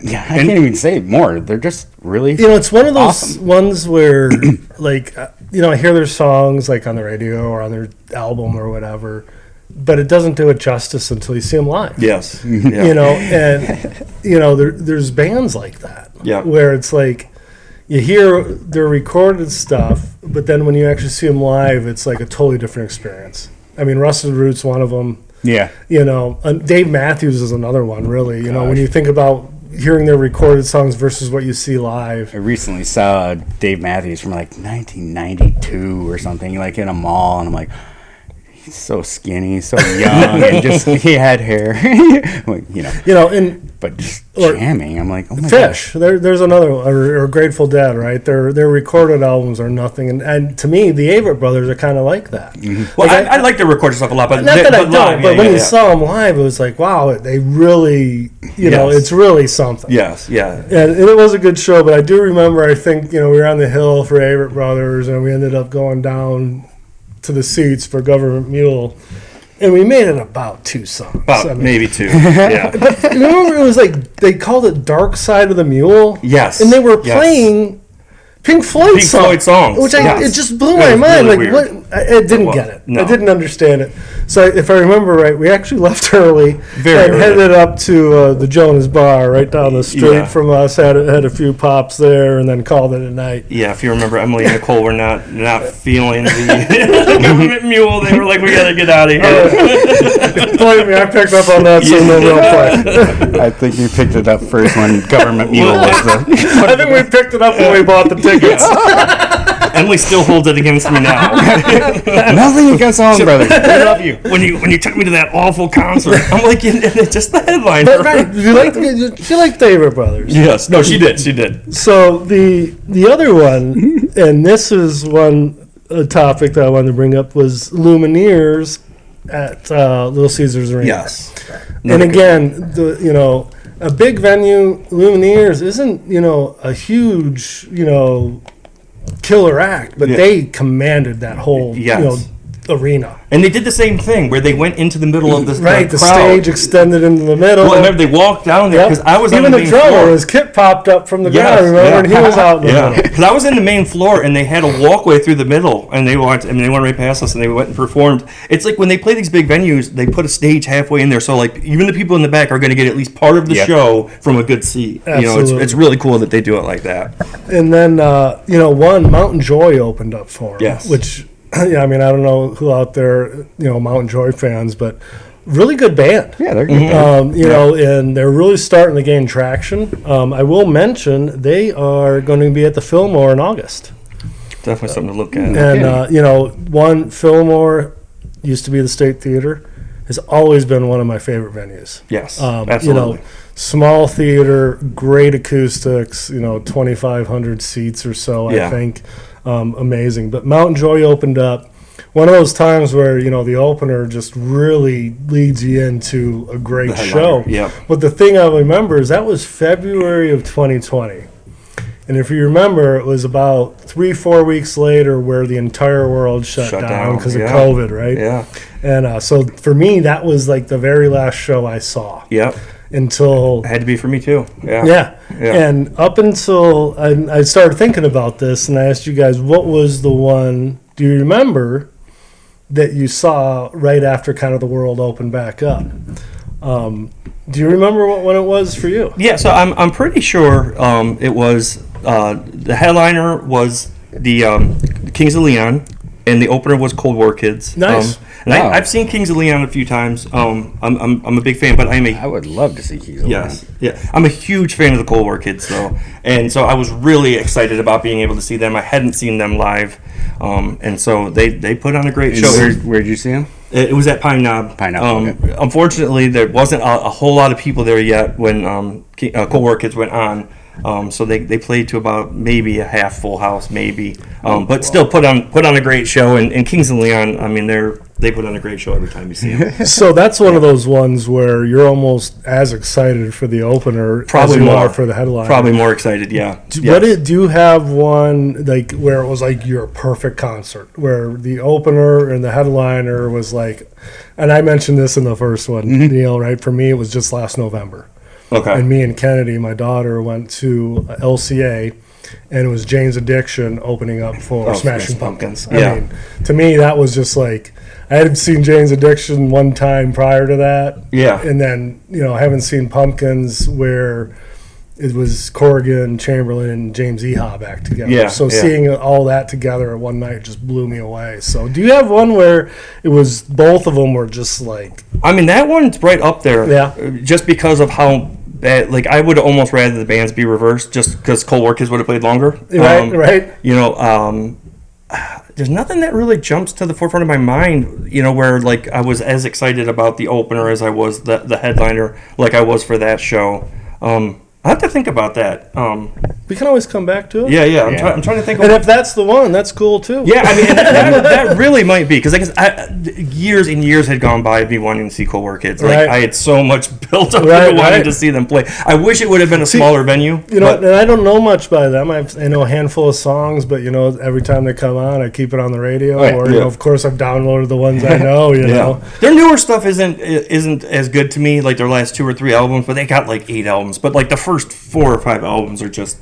Yeah, I can't even say more. They're just really. You know, it's one of those awesome. ones where, like, you know, I hear their songs like on the radio or on their album or whatever, but it doesn't do it justice until you see them live. Yes. Yeah. You know, and you know, there's bands like that. Yeah. Where it's like you hear their recorded stuff, but then when you actually see them live, it's like a totally different experience. I mean, Rusted Root's one of them. Yeah. You know, Dave Matthews is another one. Really, you know, when you think about hearing their recorded songs versus what you see live. I recently saw Dave Matthews from like 1992 or something, like in a mall, and I'm like, he's so skinny, so young, and just he had hair, like, you know, but just jamming. I'm like, oh my Fish. There's another one, or Grateful Dead, right? Their recorded albums are nothing, and to me, the Avett Brothers are kind of like that. Mm-hmm. Well, I like the recorded stuff a lot, but not that I don't. live, but when you saw them live, it was like, wow, they really, you know, it's really something. Yes, yeah. And it was a good show, but I do remember, I think, you know, we were on the hill for Avett Brothers, and we ended up going down to the seats for Government Mule, and we made it about 2 songs. Maybe 2. Yeah. But remember, it was like they called it "Dark Side of the Mule." Yes. And they were playing Pink Floyd songs, which it just blew my mind. Really like, weird. what? I didn't get it. No. I didn't understand it. So if I remember right, we actually left early and headed up to the Jonas Bar right down the street from us. Had a few pops there, and then called it a night. Yeah, if you remember, Emily and Nicole were not feeling the Government Mule. They were like, we got to get out of here. Believe me, I picked up on that signal real quick. I think you picked it up first when Government Mule was the. I think we picked it up when we bought the tickets. Emily still holds it against me now. Nothing against Allman Brothers. I love you. When you took me to that awful concert, I'm like, just the headline. But right, you like the Avett Brothers? Yes. No, she did. She did. So the other one, and this is a topic that I wanted to bring up, was Lumineers at Little Caesars Arena. Yes. And again, a big venue, Lumineers isn't, a huge, killer act, but they commanded that whole, arena. And they did the same thing where they went into the middle of the Right, the crowd. stage extended into the middle. Well, remember they walked down there because I was even on the the main drummer, floor. his kit popped up from the Yes, ground. Remember, yeah. and he was out in the Yeah, middle. because I was in the main floor and they had a walkway through the middle, and they went right past us and they went and performed. It's like when they play these big venues, they put a stage halfway in there, so like even the people in the back are going to get at least part of the show from a good seat. Absolutely. It's really cool that they do it like that. And then Mountain Joy opened up for him. Yes. Which, yeah, I mean, I don't know who out there, Mountain Joy fans, but really good band. Yeah, they're good. And they're really starting to gain traction. I will mention they are going to be at the Fillmore in August. Definitely something to look at. And, one, Fillmore used to be the State Theater, has always been one of my favorite venues. Yes, absolutely. Small theater, great acoustics, 2,500 seats or so, I think. Amazing. But Mountain Joy opened up. One of those times where, the opener just really leads you into a great show. Yep. But the thing I remember is that was February of 2020. And if you remember, it was about 3-4 weeks later where the entire world shut down because of COVID, right? Yeah. And so for me, that was like the very last show I saw. Yep. Until It had to be for me too. Yeah. Yeah. And up until I started thinking about this, and I asked you guys, what was the one, do you remember, that you saw right after kind of the world opened back up? Do you remember what one it was for you? Yeah, so I'm pretty sure it was the headliner was the Kings of Leon, and the opener was Cold War Kids. Nice. And I've seen Kings of Leon a few times. I'm a big fan, but I would love to see Kings of Leon. Yes, yeah. I'm a huge fan of the Cold War Kids, though, and so I was really excited about being able to see them. I hadn't seen them live, and so they put on a great show. Where'd you see them? It was at Pine Knob. Okay. Unfortunately, there wasn't a whole lot of people there yet when Cold War Kids went on. So they played to about maybe a half full house, maybe, but still put on a great show. And Kings of Leon, I mean, they put on a great show every time you see them. So that's one of those ones where you're almost as excited for the opener Probably as you more are for the headline. Probably more excited, yeah. Do you have one like where it was like your perfect concert, where the opener and the headliner was like, and I mentioned this in the first one, Neil, right? For me, it was just last November. Okay. And me and Kennedy, my daughter, went to LCA, and it was Jane's Addiction opening up for Smashing Pumpkins. I mean, to me, that was just like, I had seen Jane's Addiction one time prior to that. Yeah. And then, I haven't seen Pumpkins where it was Corrigan, Chamberlain, and James Eha back together. Yeah, So yeah. seeing all that together at one night just blew me away. So do you have one where it was both of them were just like... I mean, that one's right up there. Yeah. Just because of how bad, like, I would almost rather the bands be reversed just because Cold War Kids would have played longer. Right. There's nothing that really jumps to the forefront of my mind, where, like, I was as excited about the opener as I was the headliner, like I was for that show. I have to think about that. We can always come back to it. Yeah. I'm trying to think of... And if that's the one, that's cool too. Yeah, I mean, that really might be, because I guess years and years had gone by of me wanting to see Cold War Kids. Like, Right. I had so much built up into wanting to see them play. I wish it would have been a smaller venue. And I don't know much by them. I know a handful of songs, but every time they come on, I keep it on the radio, of course, I've downloaded the ones I know. You know, their newer stuff isn't as good to me, like their last 2 or 3 albums, but they got like 8 albums. But like the first 4 or 5 albums are just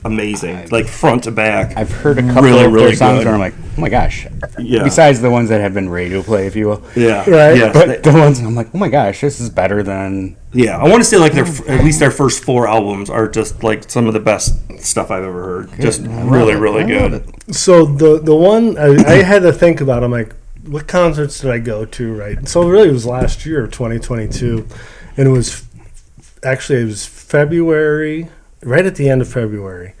amazing, like front to back. I've heard a couple really, of really their songs good. where I'm like, oh my gosh. Yeah. Besides the ones that have been radio play, if you will. Yeah. Right. Yes. But the ones I'm like, oh my gosh, this is better than... Yeah, I want to say like at least their first 4 albums are just like some of the best stuff I've ever heard. Just really, really good. So the one I had to think about, I'm like, what concerts did I go to, right? So really it was last year, 2022, and it was February, right at the end of February.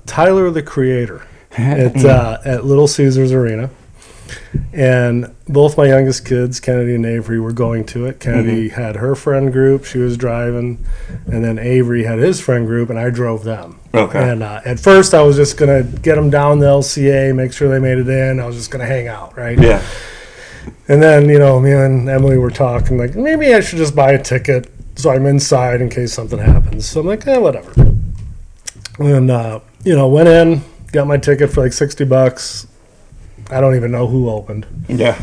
Tyler, the Creator, at Little Caesars Arena. And both my youngest kids, Kennedy and Avery, were going to it. Kennedy had her friend group. She was driving. And then Avery had his friend group, and I drove them. Okay. And at first, I was just going to get them down the LCA, make sure they made it in. I was just going to hang out, right? Yeah. And then, me and Emily were talking, like, maybe I should just buy a ticket so I'm inside in case something happens. So I'm like, whatever. And, went in, got my ticket for like $60. I don't even know who opened. Yeah.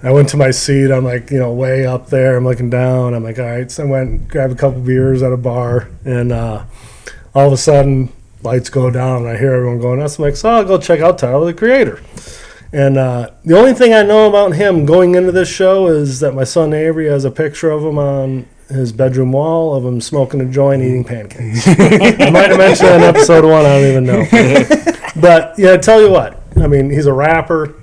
I went to my seat. I'm like, way up there. I'm looking down. I'm like, all right. So I went and grabbed a couple beers at a bar, and all of a sudden, lights go down, and I hear everyone going nuts. I'm like, so I'll go check out Tyler, the Creator. And the only thing I know about him going into this show is that my son Avery has a picture of him on his bedroom wall of him smoking a joint, eating pancakes. I might have mentioned that in episode 1. I don't even know. But, I tell you what. I mean, he's a rapper,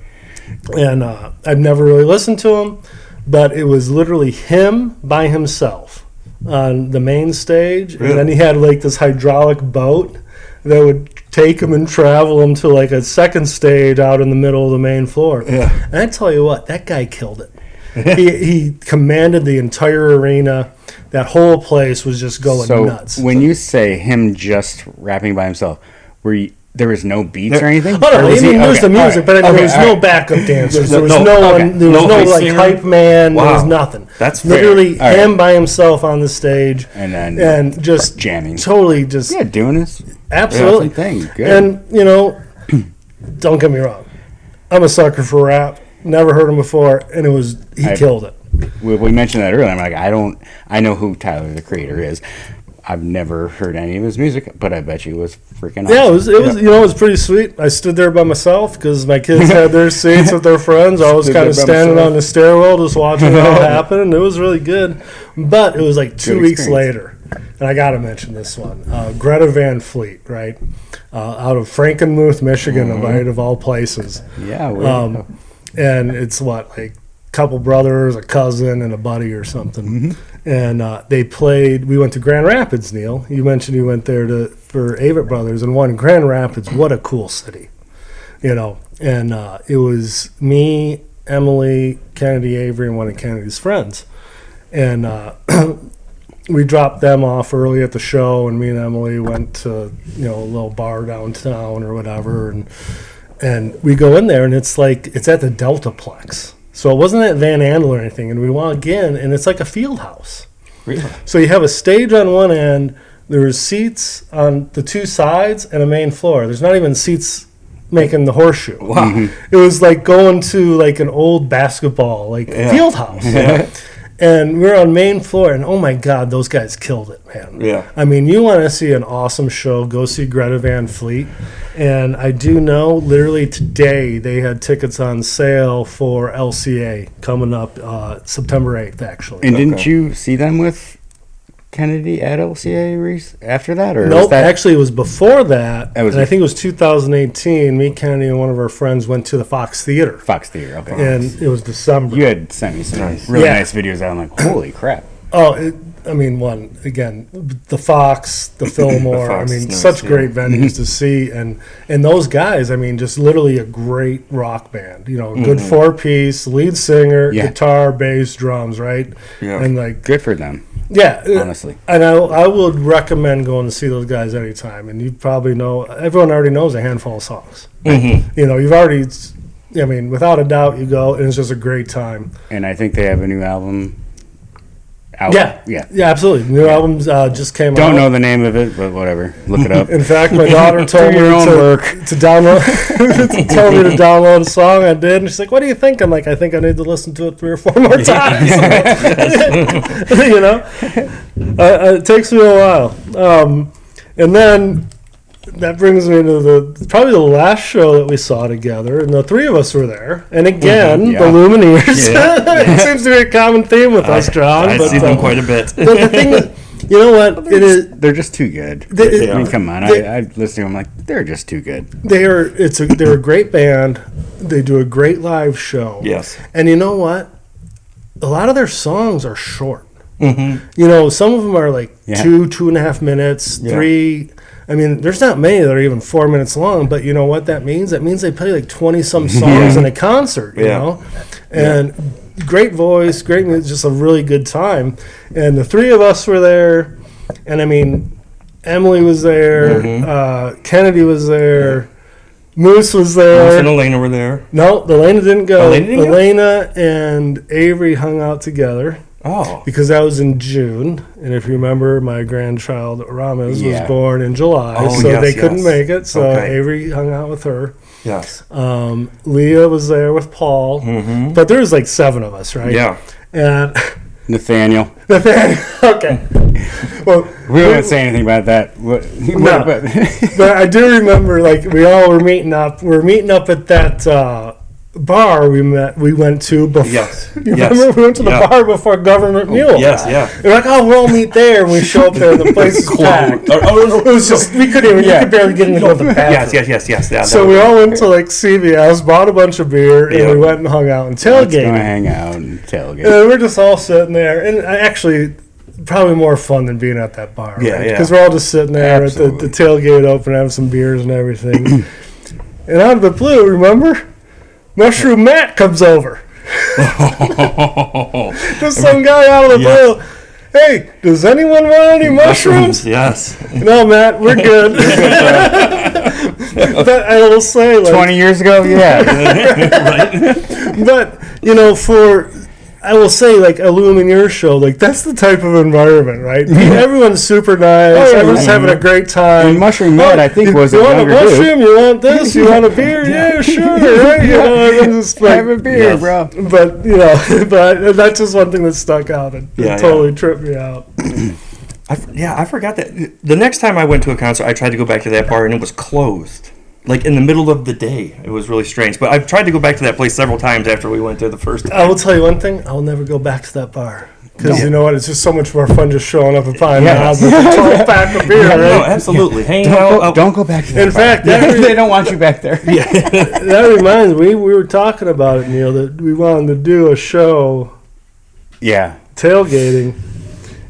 and I've never really listened to him, but it was literally him by himself on the main stage. Really? And then he had, like, this hydraulic boat that would take him and travel him to, like, a second stage out in the middle of the main floor. Yeah. And I tell you what, that guy killed it. He commanded the entire arena. That whole place was just going nuts. So when you say him just rapping by himself, there was no beats or anything? Oh, no, there's the music, but there was no backup dancers. There was no like hype man. Wow. There was nothing. That's literally him by himself on the stage, and just jamming, totally just doing this absolutely thing. Good. And don't get me wrong, I'm a sucker for rap. Never heard him before, and he killed it. We mentioned that earlier. I'm like, I know who Tyler, the Creator, is. I've never heard any of his music, but I bet you it was freaking awesome. Yeah, it was pretty sweet. I stood there by myself because my kids had their seats with their friends. I was kind of standing on the stairwell just watching it all happen, and it was really good. But it was like 2 weeks later, and I got to mention this one. Greta Van Fleet, right? Out of Frankenmuth, Michigan, right, of all places. Yeah. And it's like a couple brothers, a cousin, and a buddy or something. Mm-hmm. And they played. We went to Grand Rapids, Neil. You mentioned you went there for Avett Brothers and won Grand Rapids. What a cool city, And it was me, Emily, Kennedy, Avery, and one of Kennedy's friends. And we dropped them off early at the show, and me and Emily went to a little bar downtown or whatever, and we go in there, and it's at the Deltaplex. So it wasn't at Van Andel or anything, and we walk in, and it's like a field house. Really? So you have a stage on one end, there's seats on the two sides, and a main floor. There's not even seats making the horseshoe. Wow. Mm-hmm. It was like going to like an old basketball field house. Yeah. And we're on main floor, and oh my God, those guys killed it, man. Yeah. I mean, you want to see an awesome show, go see Greta Van Fleet. And I do know, literally today, they had tickets on sale for LCA coming up September 8th, actually. And didn't you see them with Kennedy at LCA after that? Or nope, actually it was before that, and I think it was 2018. Me, Kennedy, and one of our friends went to the Fox Theater. Okay. And it was December. You had sent me some really nice videos out. I'm like, holy crap. Oh, the Fox, the Fillmore, such great venues to see. And those guys, just literally a great rock band. A good 4-piece, lead singer, guitar, bass, drums, right? Yeah. And good for them. Yeah, honestly. And I would recommend going to see those guys anytime. And you probably know, everyone already knows a handful of songs. Mm-hmm. You've already, without a doubt, you go, and it's just a great time. And I think they have a new album out. Yeah, absolutely. New albums just came out. Don't know the name of it, but whatever. Look it up. In fact, my daughter told me to download, told me to download a song. I did, and she's like, "What do you think?" I'm like, "I think I need to listen to it 3 or 4 more times." It takes me a while, and then that brings me to probably the last show that we saw together, and the 3 of us were there. And again, the Lumineers. It seems to be a common theme with us, John. I see them quite a bit. But the thing is, you know what? They're just too good. Come on. I listen to them like they're just too good. They're a great band. They do a great live show. Yes. And you know what? A lot of their songs are short. Mm-hmm. Some of them are like 2.5 minutes, 3. There's not many that are even 4 minutes long, but you know what that means? That means they play like 20-some songs in a concert, you know? And great voice, great music, just a really good time. And the 3 of us were there, and Emily was there, Kennedy was there, Moose was there. Moose and Elena were there. No, Elena didn't go. Elena didn't go? Elena and Avery hung out together. Oh. because that was in June, and if you remember, my grandchild Ramos was born in July, Oh, so yes, they couldn't yes. make it. So Okay. Avery hung out with her. Yes. Leah was there with Paul, but there was like 7 of us, right? Yeah. And Nathaniel. okay, well, We won't say anything about that. No. but I do remember, like, we all were meeting up. We were meeting up at that bar we went to before. Yes. You remember we went to the bar before government mule? Yes, yeah. We're like, oh, we'll all meet there, and we show up there, and the place is packed. Oh, It was just, we couldn't even, you could barely get into the bathroom. Yes. Yeah, So we all went to, like, CVS, bought a bunch of beer, and we went and hung out and Let's go tailgated. hang out and tailgate. And we're just all sitting there, and actually, probably more fun than being at that bar. Yeah, yeah. Because we're all just sitting there at Absolutely. the tailgate open, having some beers and everything. And out of the blue, remember? Mushroom Matt comes over. Just some guy out of the blue. Hey, does anyone want any mushrooms? Yes. No, Matt, we're good. But I will say, like, 20 years ago, yeah. but I will say, like, a Lumineer show, like, that's the type of environment, right? Everyone's super nice. Everyone's having a great time. And Mushroom Matt, I think, was a you want a younger dude. mushroom? You want this? You want a beer? Yeah, sure, right? And it's like, Have a beer, bro. but but that's just one thing that stuck out. It totally tripped me out. I forgot that. The next time I went to a concert, I tried to go back to that bar, and it was closed. Like, in the middle of the day. It was really strange. But I've tried to go back to that place several times after we went there the first time. I will tell you one thing. I'll never go back to that bar. Because you know what? It's just so much more fun just showing up at Pine Knob with a 12-pack of beer, right? No, absolutely. Hang out. Don't go back to that In fact, they don't want you back there. that reminds me, we were talking about it, Neil, that we wanted to do a show Yeah. tailgating.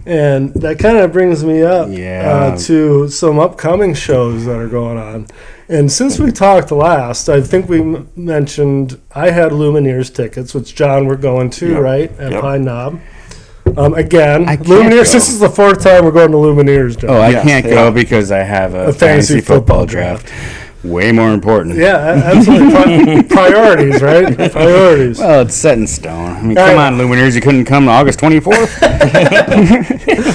And that kind of brings me up to some upcoming shows that are going on. And since we talked last, I think we mentioned I had Lumineers tickets, which John we're going to, right, at Pine Knob. Again, I can't Lumineers, go. this is the 4th time we're going to Lumineers, John. Oh, I Yes, can't yeah. go because I have a fantasy football draft. Way more important. Yeah, absolutely. Priorities, right? Priorities. Well, it's set in stone. I mean, All come right. on, Lumineers. You couldn't come August 24th?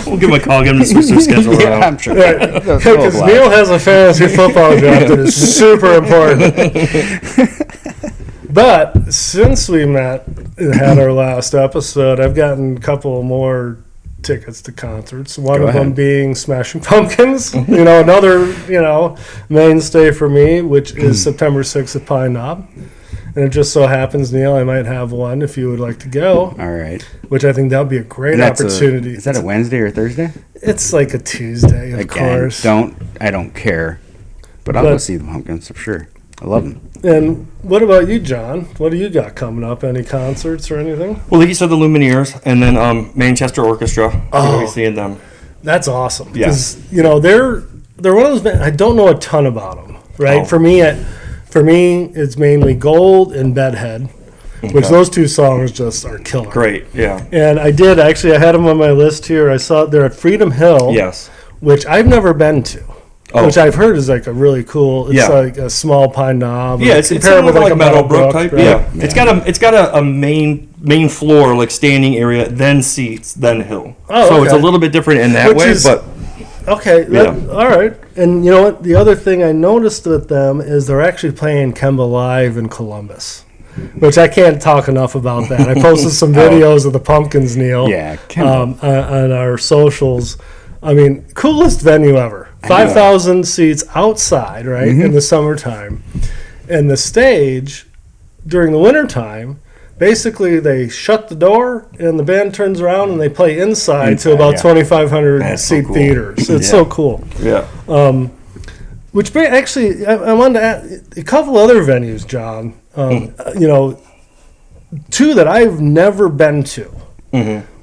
We'll give him a call, give him a switch their schedule Yeah, around. I'm sure. Because Neil has a fantasy football draft that is super important. But since we met and had our last episode, I've gotten a couple more tickets to concerts. One Go of them ahead. being Smashing Pumpkins. Another mainstay for me, which is September 6th at Pine Knob. And it just so happens, Neil, I might have one if you would like to go. All right. Which I think that would be a great That's opportunity. Is that a Wednesday or Thursday? It's like a Tuesday, of course. I don't care. But I'll go see the Pumpkins for sure. I love them. And what about you, John? What do you got coming up? Any concerts or anything? Well, like you said, the Lumineers, and then Manchester Orchestra. We'll be seeing them. That's awesome. Yeah. Because, they're one of those bands, I don't know a ton about them, right? Oh. For me, it's mainly Gold and Bedhead, which those 2 songs just are killer. Great, yeah. And I had them on my list here. I saw they're at Freedom Hill, Yes. which I've never been to. Oh. Which I've heard is like a really cool. It's Yeah. like a small Pine Knob. Yeah, it's comparable similar to like a Meadowbrook type. right? Yeah. It's got a main floor, like standing area, then seats, then hill. Oh, so it's a okay. little bit different in that Which way, is- but Okay, Yeah. all right. And you know what? The other thing I noticed with them is they're actually playing Kemba Live in Columbus, which I can't talk enough about that. I posted some videos of the Pumpkins, Neil, Yeah, Kemba. on our socials. I mean, coolest venue ever. 5,000 seats outside, right, in the summertime. And the stage, during the wintertime, basically they shut the door and the band turns around and they play inside to about 2,500 That's so seat cool. theaters. It's so cool. yeah. Which actually, I wanted to add a couple other venues, John. 2 that I've never been to,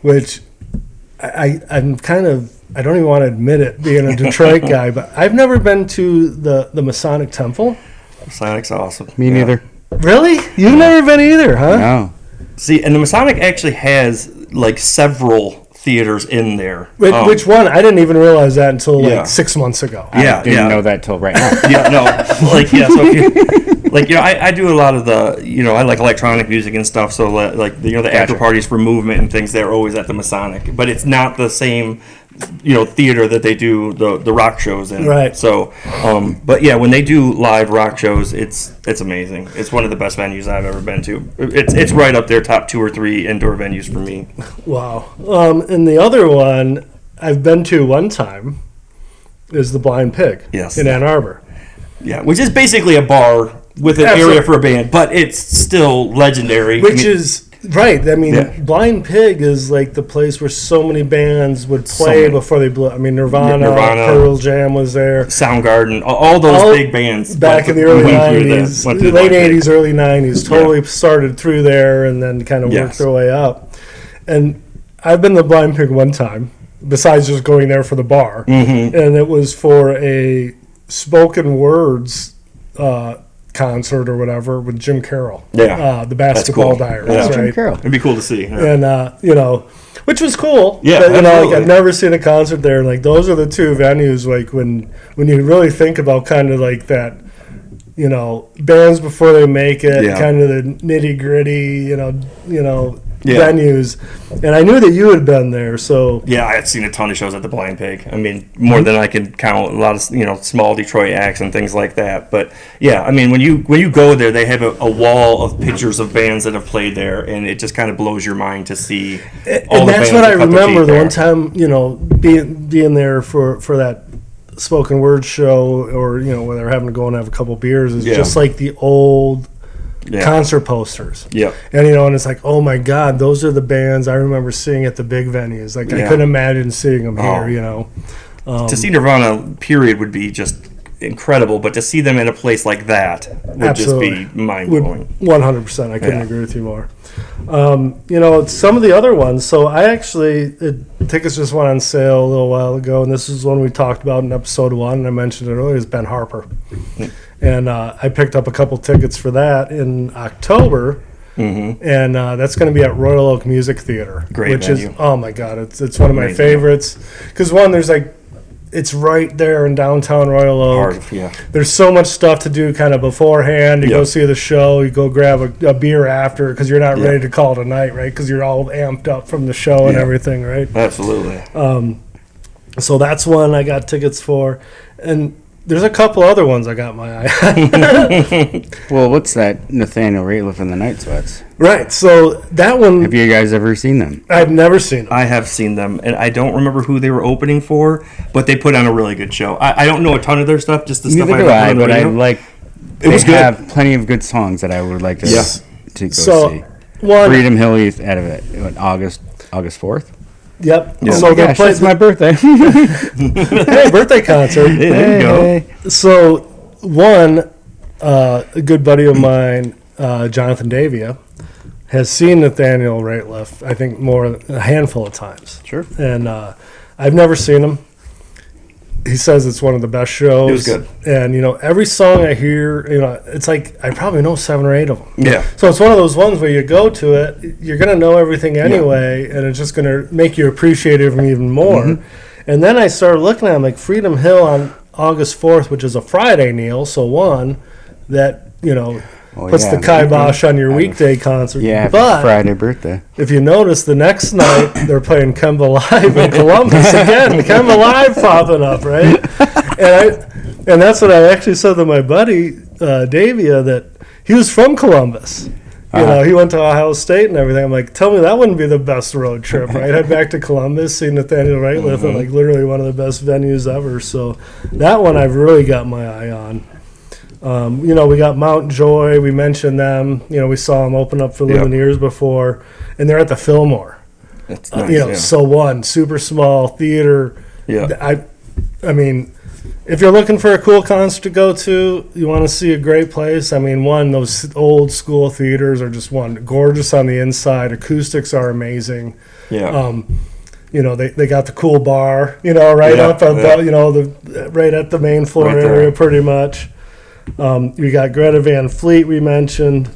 which I'm kind of, I don't even want to admit it, being a Detroit guy, but I've never been to the Masonic Temple. Sonic's awesome. Me Yeah. neither. Really? You've never been either, huh? No. See, and the Masonic actually has like several theaters in there. Which one? I didn't even realize that until Yeah. like 6 months ago. I didn't know that till right now. Yeah, no, like yeah. So if you, like I do a lot of the I like electronic music and stuff. So like the after parties for Movement and things, they're always at the Masonic, but it's not the same theater that they do the rock shows in. Right. So, but yeah, when they do live rock shows, it's amazing. It's one of the best venues I've ever been to. It's right up there, top 2 or 3 indoor venues for me. Wow. And the other one I've been to one time is the Blind Pig. Yes. In Ann Arbor. Yeah, which is basically a bar with an Absolutely. area for a band, but it's still legendary. Which is right. I mean, Yeah. Blind Pig is like the place where so many bands would play many. before they blew. I mean, Nirvana, Nirvana, Pearl Jam was there. Soundgarden, all those All big bands back in the early went through the- 90s, went through late Blind Pig. 80s, early 90s. Totally started through there and then kind of worked Yes. their way up. And I've been to Blind Pig one time, besides just going there for the bar, and it was for a spoken words concert or whatever with Jim Carroll. Yeah. The Basketball cool. Diaries, Yeah. right? Jim Carroll. It'd be cool to see. Yeah. And which was cool. Yeah, but, like absolutely. I've never seen a concert there. And like those are the two venues. Like when you really think about kind of like that, bands before they make it, Yeah. kind of the nitty gritty, Yeah. venues. And I knew that you had been there, so Yeah, I had seen a ton of shows at the Blind Pig. I mean, more than I can count. A lot of small Detroit acts and things like that. But yeah, I mean, when you go there, they have a wall of pictures of bands that have played there, and it just kind of blows your mind to see all and the that's bands what I that cut their remember teeth the there. one time, being there for that spoken word show, or where they're having to go and have a couple beers, is Yeah. just like the old Yeah. concert posters. Yep. And and it's like, oh my God, those are the bands I remember seeing at the big venues. Like I Yeah. couldn't imagine seeing them Oh. here. To see Nirvana, period, would be just incredible. But to see them in a place like that would Absolutely. just be mind blowing. 100%. I couldn't Yeah. agree with you more. Some of the other ones. So I actually, tickets just went on sale a little while ago, and this is one we talked about in episode 1, and I mentioned it earlier, is Ben Harper. And I picked up a couple tickets for that in October. And that's going to be at Royal Oak Music Theater, Great which venue. is, oh my God, it's one of my Amazing. favorites. Because it's right there in downtown Royal Oak. Yeah. There's so much stuff to do kind of beforehand. You go Yep. see the show, you go grab a beer after, because you're not Yep. ready to call it a night, right? Because you're all amped up from the show and Yep. everything, right? Absolutely. So that's one I got tickets for. And there's a couple other ones I got my eye on. Well, what's that Nathaniel Rateliff and the Night Sweats? Right, so that one, Have you guys ever seen them? I've never seen. I have seen them, and I don't remember who they were opening for, but they put on a really good show. I don't know a ton of their stuff, just the stuff Neither I do heard I, on the but I radio. like. It was They good. have plenty of good songs that I would like to Yeah. to go So, see. one, Freedom Hill Youth out of it. August 4th. yep. Yeah. So Oh my they gosh, played that's my birthday. hey, birthday concert. Hey, there you go. So one, a good buddy of mine, Jonathan Davia, has seen Nathaniel Rateliff, I think a handful of times. Sure. And I've never seen him. He says it's one of the best shows. It was good. And, every song I hear, it's like I probably know 7 or 8 of them. Yeah. So it's one of those ones where you go to it, you're going to know everything anyway, and it's just going to make you appreciate it even more. And then I started looking at them, like Freedom Hill on August 4th, which is a Friday, Neil. So one, that, puts the kibosh on your weekday concert. Yeah, happy but Friday birthday. if you notice, the next night they're playing Kemba Live in Columbus again. Kemba Live popping up, right? And that's what I actually said to my buddy Davia, that he was from Columbus. He went to Ohio State and everything. I'm like, tell me that wouldn't be the best road trip, right? Head back to Columbus, see Nathaniel Rateliff at like literally one of the best venues ever. So that one I've really got my eye on. We got Mount Joy. We mentioned them. We saw them open up for Yep. Lumineers before, and they're at the Fillmore. That's nice. Yeah. So one super small theater. Yeah. I mean, if you're looking for a cool concert to go to, you want to see a great place. I mean, those old school theaters are just gorgeous on the inside. Acoustics are amazing. Yeah. They got the cool bar. Right Yeah, up above. Right at the main floor Right there. area, pretty much. We got Greta Van Fleet. We mentioned.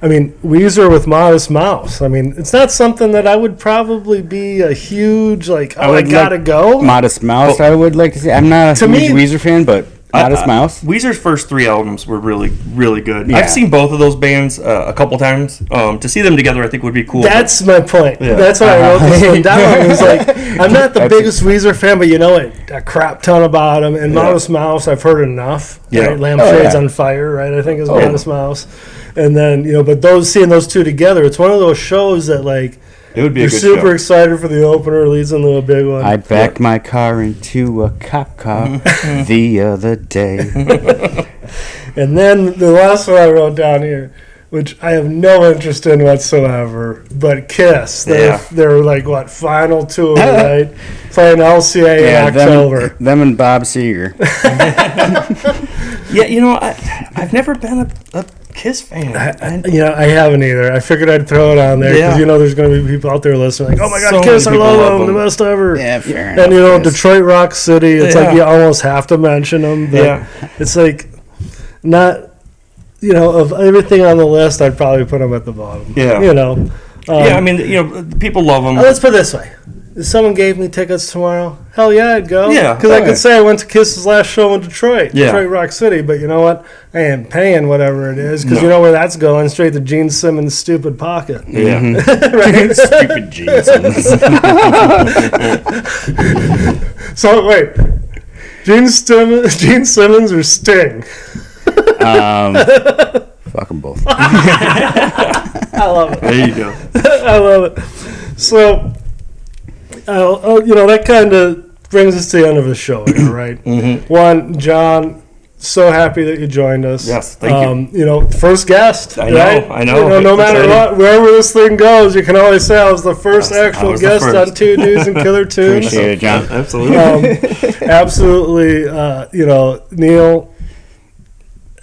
I mean, Weezer with Modest Mouse. I mean, it's not something that I would probably be a huge, like, oh, I gotta go. Modest Mouse, I would like to say. I'm not a huge Weezer fan, but Modest Mouse. Weezer's first 3 albums were really, really good. Yeah. I've seen both of those bands a couple times. To see them together, I think would be cool. That's my point. Yeah. That's why I wrote this one down. It was like, I'm not the biggest Weezer fan, but you know a crap ton about them. And Modest Mouse, I've heard enough. Yeah. Right? Lampshades on Fire, right? I think is Modest Mouse. And then, but seeing those two together, it's one of those shows that, like, it would be you're a good super show. excited for the opener, leads into a big one. I backed my car into a cop car the other day. And then the last one I wrote down here, which I have no interest in whatsoever, but Kiss. They're like, what, final tour, right? Playing LCA in October. Them and Bob Seger. Yeah, I've never been a Kiss fan. I haven't either. I figured I'd throw it on there because there's going to be people out there listening like, oh my God, So Kiss, I many people love love them, the best ever. Yeah, fair enough. And Detroit Rock City, it's like you almost have to mention them. But it's like not, of everything on the list, I'd probably put them at the bottom. Yeah. I mean, people love them. Let's put it this way. If someone gave me tickets tomorrow, hell yeah, I'd go. Yeah. Because I could say I went to Kiss's last show in Detroit, Yeah. Detroit Rock City. But you know what? I ain't paying whatever it is because you know where that's going, straight to Gene Simmons' stupid pocket. Yeah. Right? Stupid Jesus. So, wait. Gene Simmons or Sting? Fuck them both. I love it. There you go. I love it. So, that kind of brings us to the end of the show here, right? Mm-hmm. One, John, so happy that you joined us. Yes, thank you. First guest. I right? know. No It's matter exciting. what, wherever this thing goes, you can always say I was the first I actual was the guest first. on Two Dudes and Killer Tunes. Appreciate it, John. Absolutely. Absolutely, Neil,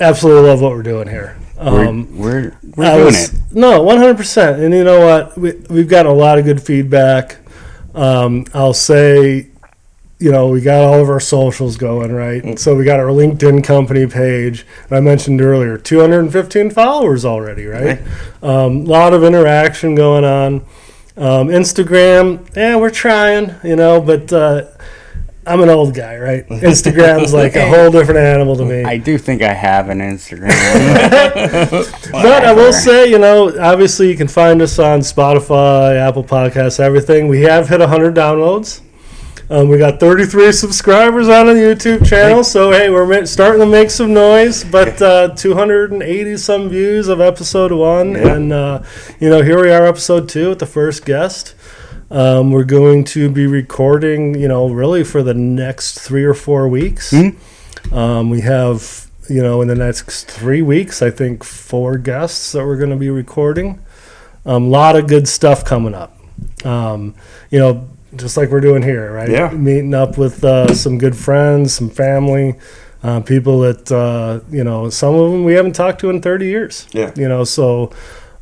absolutely love what we're doing here. We're doing it. No, 100%. And you know what? We've gotten a lot of good feedback. I'll say, we got all of our socials going, right? So we got our LinkedIn company page. And I mentioned earlier, 215 followers already, right? A lot of interaction going on. Instagram, we're trying, but I'm an old guy, right? Instagram's like a whole different animal to me. I do think I have an Instagram. But I will say, obviously you can find us on Spotify, Apple Podcasts, everything. We have hit 100 downloads. We got 33 subscribers on the YouTube channel, so hey, we're starting to make some noise. But 280 some views of episode 1, and here we are, episode 2 with the first guest. We're going to be recording, really for the next 3 or 4 weeks. We have, in the next 3 weeks, I think 4 guests that we're going to be recording. A lot of good stuff coming up. Just like we're doing here, right? Yeah. Meeting up with some good friends, some family, people that, some of them we haven't talked to in 30 years. Yeah. So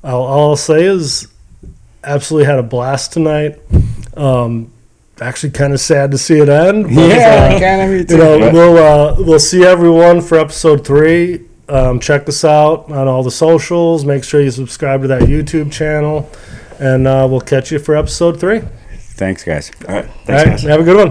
all I'll say is absolutely had a blast tonight. Actually kind of sad to see it end. But, kind of me too. We'll see everyone for episode 3. Check us out on all the socials. Make sure you subscribe to that YouTube channel. And we'll catch you for episode 3. Thanks, guys. All right. All Thanks, right. guys. Have a good one.